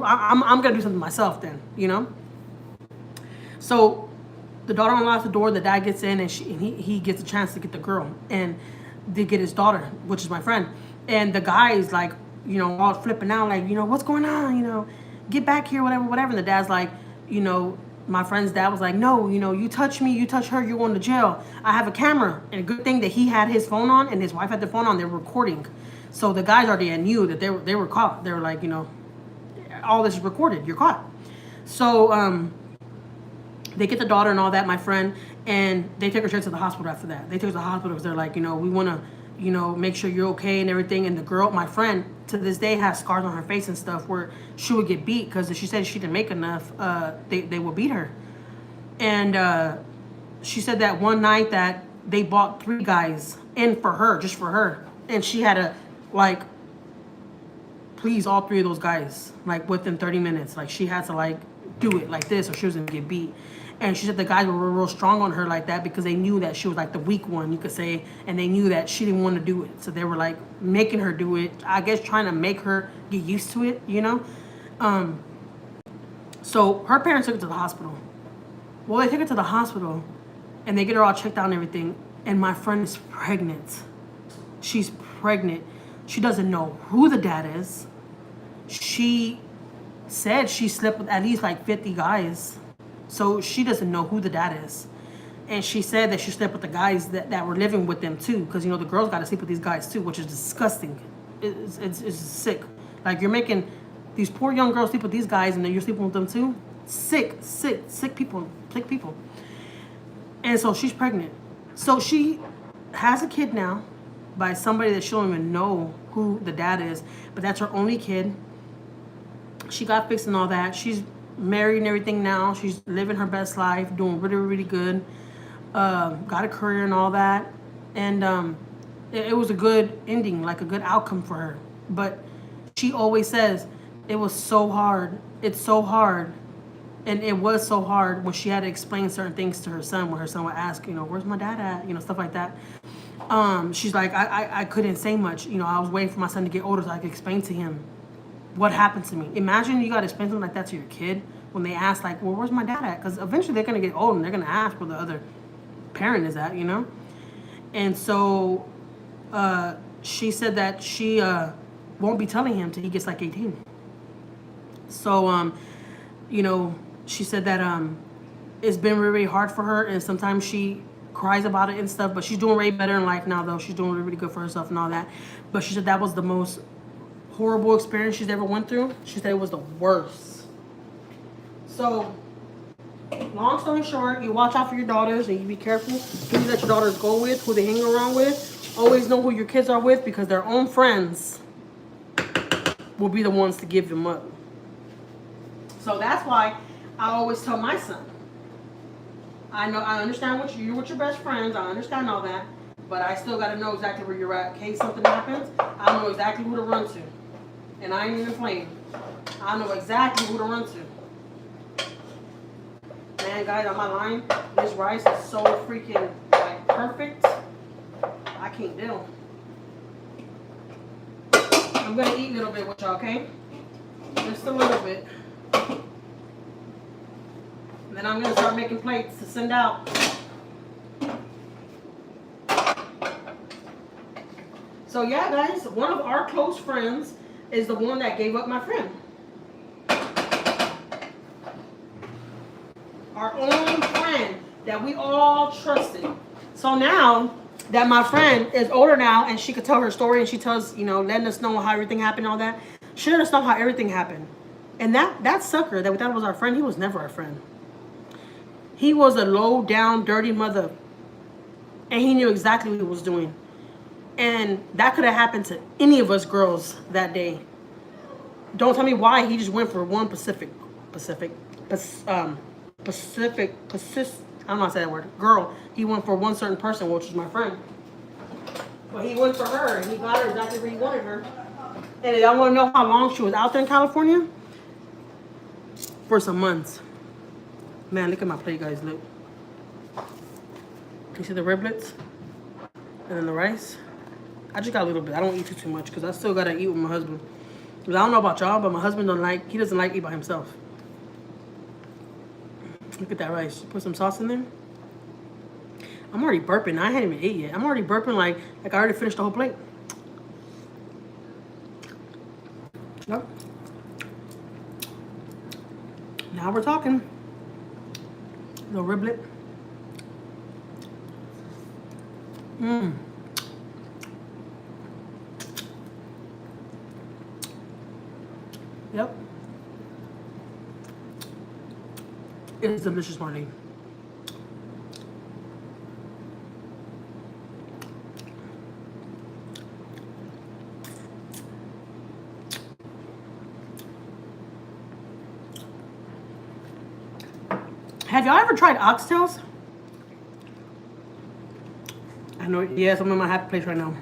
I'm gonna do something myself then, So the daughter unlocks the door. The dad gets in, and he gets a chance to get the girl, and they get his daughter, which is my friend. And the guy is like, all flipping out, like, what's going on, get back here, whatever. And the dad's like, my friend's dad was like, no, you touch me, you touch her, you're going to jail. I have a camera. And a good thing that he had his phone on and his wife had the phone on. They were recording. So the guys already knew that they were caught. They were like, all this is recorded. You're caught. So they get the daughter and all that, my friend, and they take her straight to the hospital after that. They take her to the hospital because they're like, we want to, make sure you're okay and everything. And the girl, my friend, to this day has scars on her face and stuff where she would get beat because if she said she didn't make enough, they would beat her. And she said that one night that they bought 3 guys in for her, just for her. And she had to, like, please all 3 of those guys, like, within 30 minutes. Like, she had to, like, do it like this or she was going to get beat. And she said the guys were real strong on her like that because they knew that she was like the weak one, you could say, and they knew that she didn't want to do it. So they were like making her do it, I guess trying to make her get used to it, So her parents took her to the hospital. Well, they take her to the hospital and they get her all checked out and everything. And my friend is pregnant. She's pregnant. She doesn't know who the dad is. She said she slept with at least like 50 guys. So she doesn't know who the dad is. And she said that she slept with the guys that were living with them too. Because, the girls got to sleep with these guys too, which is disgusting. It's sick. Like, you're making these poor young girls sleep with these guys and then you're sleeping with them too. Sick people. And so she's pregnant. So she has a kid now by somebody that she don't even know who the dad is. But that's her only kid. She got fixed and all that. She's married and everything now. She's living her best life, doing really, really good. Got a career and all that. And it was a good ending, like a good outcome for her. But she always says, it was so hard. It's so hard. And it was so hard when she had to explain certain things to her son, when her son would ask, where's my dad at? Stuff like that. She's like, I couldn't say much. I was waiting for my son to get older so I could explain to him what happened to me. Imagine you got to explain something like that to your kid when they ask, like, well, where's my dad at? Because eventually they're going to get old and they're going to ask where the other parent is at, And so she said that she won't be telling him till he gets like 18. So, she said that it's been really, really hard for her, and sometimes she cries about it and stuff, but she's doing way better in life now, though. She's doing really, really good for herself and all that. But she said that was the most horrible experience she's ever went through. She said it was the worst. So, long story short, you watch out for your daughters and you be careful who you let your daughters go with, who they hang around with. Always know who your kids are with, because their own friends will be the ones to give them up. So that's why I always tell my son, I understand what you're with your best friends, I understand all that, but I still got to know exactly where you're at. In case something happens, I know exactly who to run to. And I ain't even playing. I know exactly who to run to. Man, guys, on my line, this rice is so freaking, like, perfect. I can't deal. I'm going to eat a little bit with y'all, okay? Just a little bit. Then I'm going to start making plates to send out. So yeah, guys, one of our close friends is the one that gave up my friend. Our own friend that we all trusted. So now that my friend is older now and she could tell her story and she tells, you know, letting us know how everything happened and all that, she let us know how everything happened. And that sucker that we thought was our friend, he was never our friend. He was a low down, dirty mother. And he knew exactly what he was doing. And that could have happened to any of us girls that day. Don't tell me why he just went for one Pacific, I don't know how to say that word, girl. He went for one certain person, which was my friend. But he went for her, and he got her exactly where he wanted her. And y'all want to know how long she was out there in California? For some months. Man, look at my plate, guys, look. You see the riblets? And then the rice? I just got a little bit. I don't eat too much, because I still got to eat with my husband. Because I don't know about y'all, but my husband he doesn't like eat by himself. Look at that rice. Put some sauce in there. I'm already burping. I hadn't even ate yet. I'm already burping like I already finished the whole plate. Yep. Now we're talking. The riblet. Mmm. Yep. It's delicious, Marlene. Have y'all ever tried oxtails? I know, yes, I'm in my happy place right now.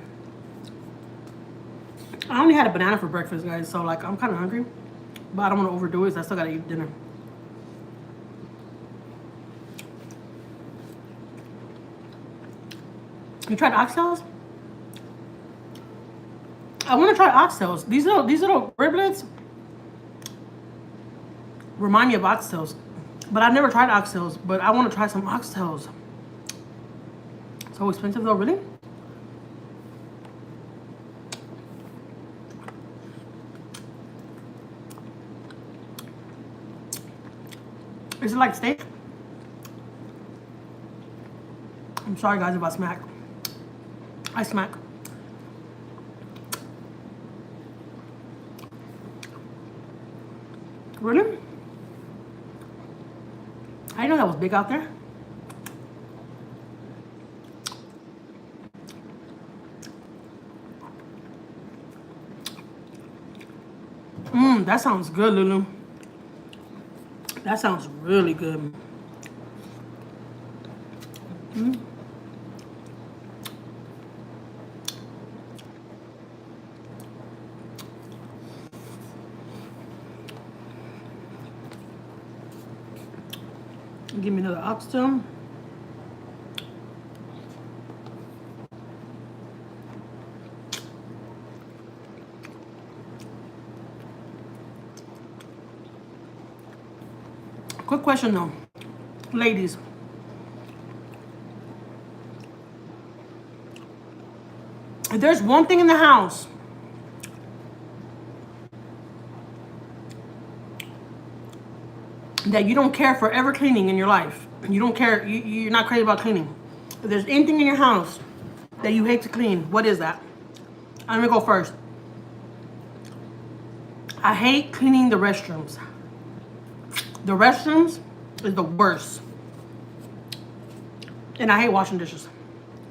I only had a banana for breakfast, guys, so like I'm kind of hungry, but I don't want to overdo it, so I still gotta eat dinner. You tried oxtails? I want to try oxtails. These little riblets remind me of oxtails, but I've never tried oxtails. But I want to try some oxtails. So expensive though, really? Is it like steak? I'm sorry, guys, if I smack. I smack. Really? I didn't know that was big out there. That sounds good, Lulu. That sounds really good. Give me another oxtail. Quick question though, ladies. If there's one thing in the house that you don't care for ever cleaning in your life, you don't care, you're not crazy about cleaning. If there's anything in your house that you hate to clean, what is that? I'm gonna go first. I hate cleaning the restrooms. The restrooms is the worst. And I hate washing dishes.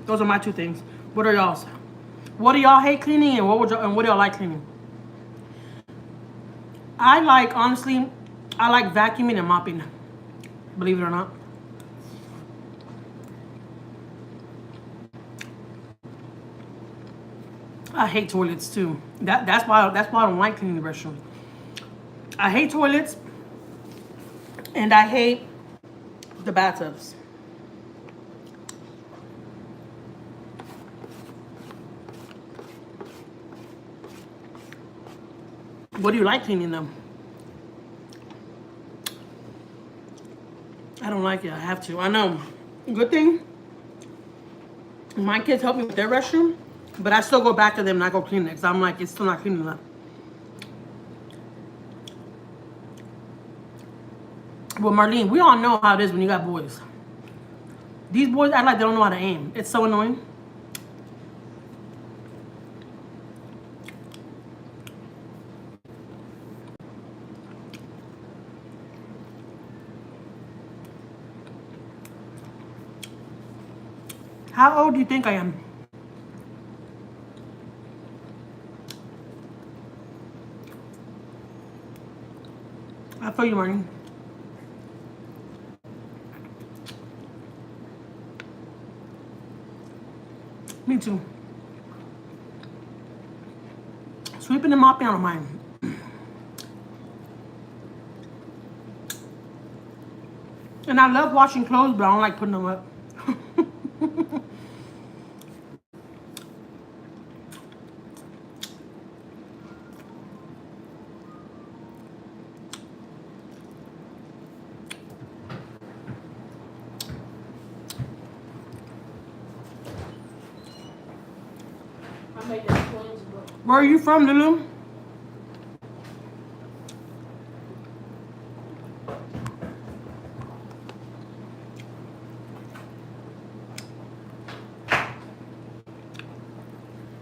Those are my two things. What are y'all's? What do y'all hate cleaning, and what do y'all like cleaning? I like, honestly, I like vacuuming and mopping. Believe it or not. I hate toilets too. That's why I don't like cleaning the restroom. I hate toilets, and I hate the bathtubs. What do you like cleaning them? I don't like it. I have to. I know. Good thing my kids help me with their restroom. But I still go back to them and I go clean it because I'm like, it's still not clean enough. Well, Marlene, we all know how it is when you got boys. These boys act like they don't know how to aim. It's so annoying. How old do you think I am? I feel you, Marlene. Me too. Sweeping and mopping, I don't mind. And I love washing clothes, but I don't like putting them up.
I made the twins, bro.
Where are you from, Lulu?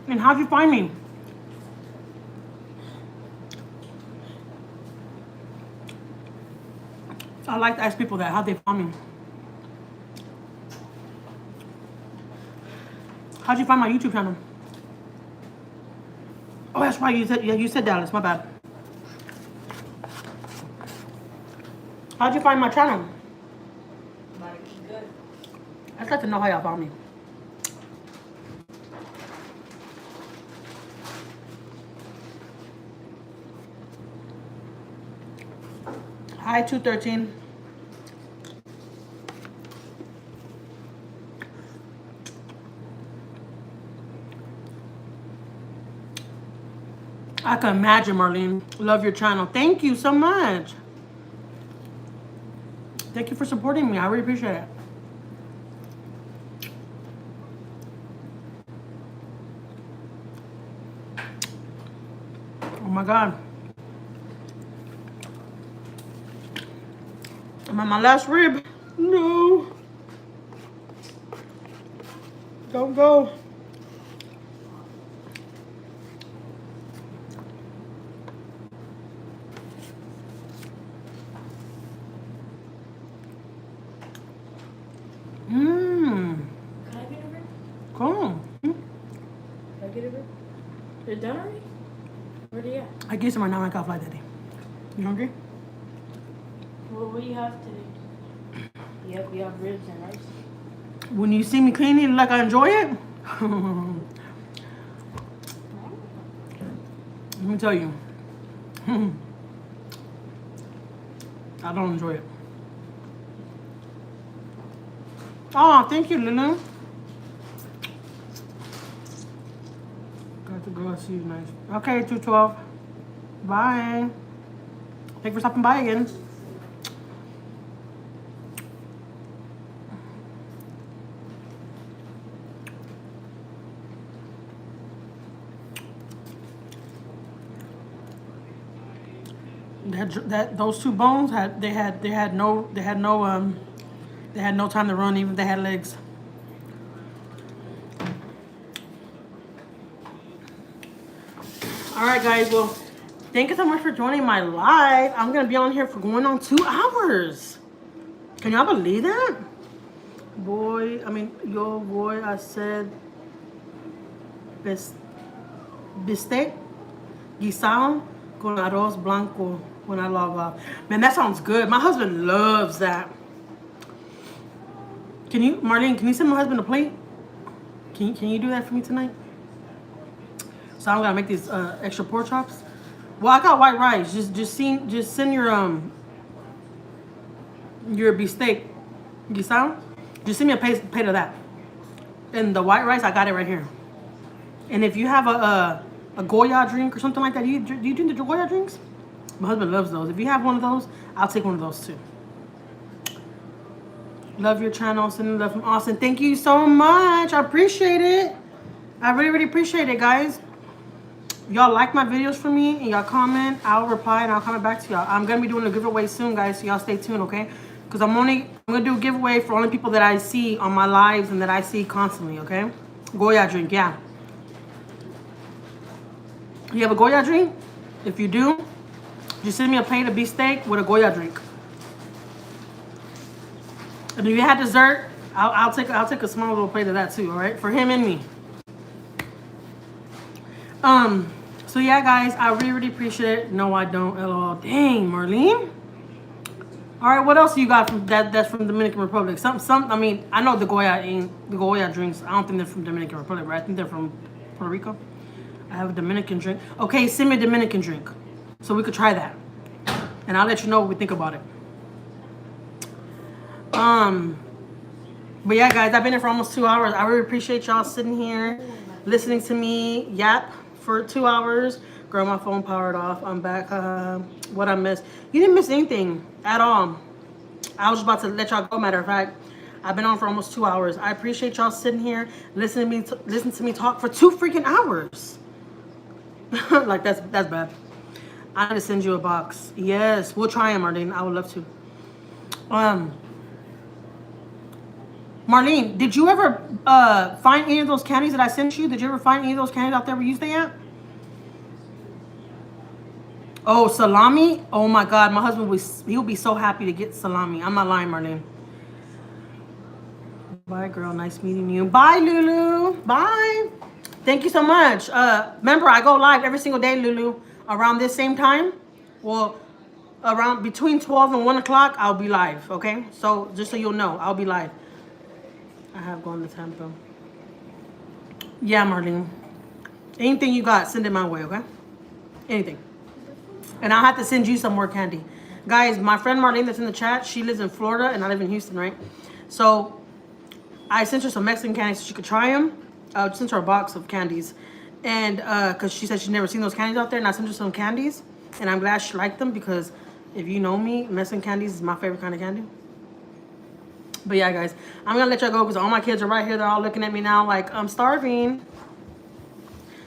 And how'd you find me? I like to ask people that. How'd they find me? How'd you find my YouTube channel? Oh, that's right. You said Dallas. My bad. How'd you find my channel?
Good.
I'd like to know how y'all found me. Hi, 213. I can imagine, Marlene. Love your channel. Thank you so much. Thank you for supporting me. I really appreciate it. Oh my God. I'm on my last rib. No. Don't go.
Can I get a rib?
Cool.
Can I get a rib? They're done already? Where they at?
I guess right now I got fly daddy. You hungry?
Well, what do you have today? We have ribs and rice.
When you see me cleaning like I enjoy it, let me tell you, I don't enjoy it. Oh, thank you, Lulu. Got to go see you nice. Okay, 212. Bye. Thanks for stopping by again. Those two bones had no time to run, even if they had legs. All right, guys. Well, thank you so much for joining my live. I'm gonna be on here for going on 2 hours. Can y'all believe that? Boy, I said bistec guisado con arroz blanco when I log off. Man, that sounds good. My husband loves that. Marlene, can you send my husband a plate? Can you do that for me tonight? So I'm gonna make these extra pork chops. Well, I got white rice. Just send your beefsteak guisado. Just send me a plate of that. And the white rice, I got it right here. And if you have a Goya drink or something like that, do you drink the Goya drinks? My husband loves those. If you have one of those, I'll take one of those too. Love your channel. Sending love from Austin. Thank you so much. I appreciate it. I really, really appreciate it, guys. Y'all like my videos for me and y'all comment. I'll reply and I'll comment back to y'all. I'm gonna be doing a giveaway soon, guys, so y'all stay tuned, okay? Because I'm gonna do a giveaway for only people that I see on my lives and that I see constantly, okay? Goya drink, yeah. You have a Goya drink? If you do, just send me a plate of beef steak with a Goya drink. And if you had dessert, I'll take a small little plate of that too, all right? For him and me. So yeah, guys, I really, really appreciate it. No, I don't at all. Dang, Marlene. All right, what else you got from that's from Dominican Republic? I mean, I know the Goya drinks. I don't think they're from Dominican Republic, right? I think they're from Puerto Rico. I have a Dominican drink. Okay, send me a Dominican drink, so we could try that, and I'll let you know what we think about it. But yeah, guys, I've been here for almost 2 hours. I really appreciate y'all sitting here, listening to me yap for 2 hours. Girl, my phone powered off. I'm back. What I missed? You didn't miss anything at all. I was just about to let y'all go. Matter of fact, I've been on for almost 2 hours. I appreciate y'all sitting here, listening to me talk for 2 freaking hours. Like that's bad. I'm gonna send you a box. Yes, we'll try them, Marlene. I would love to. Marlene, did you ever find any of those candies that I sent you? Did you ever find any of those candies out there where you stay at? Oh, salami? Oh my God, my husband he'll be so happy to get salami. I'm not lying, Marlene. Bye, girl. Nice meeting you. Bye, Lulu. Bye. Thank you so much. Remember, I go live every single day, Lulu, around this same time. Well, around between 12 and 1 o'clock, I'll be live. Okay, so just so you'll know, I'll be live. I have gone to Tampa. Yeah, Marlene. Anything you got, send it my way, okay? Anything. And I'll have to send you some more candy. Guys, my friend Marlene that's in the chat, she lives in Florida and I live in Houston, right? So I sent her some Mexican candies so she could try them. I sent her a box of candies. And because she said she'd never seen those candies out there. And I sent her some candies. And I'm glad she liked them because if you know me, Mexican candies is my favorite kind of candy. But yeah, guys, I'm going to let y'all go because all my kids are right here. They're all looking at me now like I'm starving.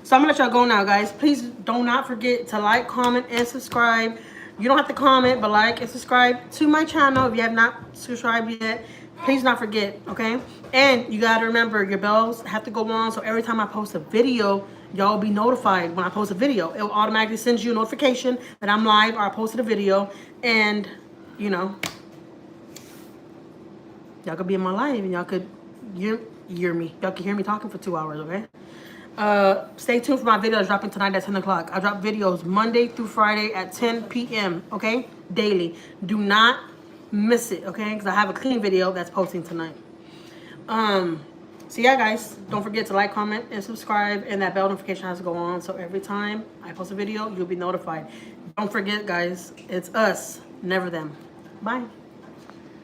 So I'm going to let y'all go now, guys. Please do not forget to like, comment, and subscribe. You don't have to comment, but like and subscribe to my channel if you have not subscribed yet. Please not forget, okay? And you got to remember, your bells have to go on. So every time I post a video, y'all will be notified when I post a video. It will automatically send you a notification that I'm live or I posted a video. And, you know, y'all could be in my live and y'all could hear me. Y'all can hear me talking for 2 hours, okay? Stay tuned for my videos dropping tonight at 10 o'clock. I drop videos Monday through Friday at 10 p.m., okay? Daily. Do not miss it, okay? Because I have a clean video that's posting tonight. So yeah, guys, don't forget to like, comment, and subscribe, and that bell notification has to go on. So every time I post a video, you'll be notified. Don't forget, guys, it's us, never them. Bye.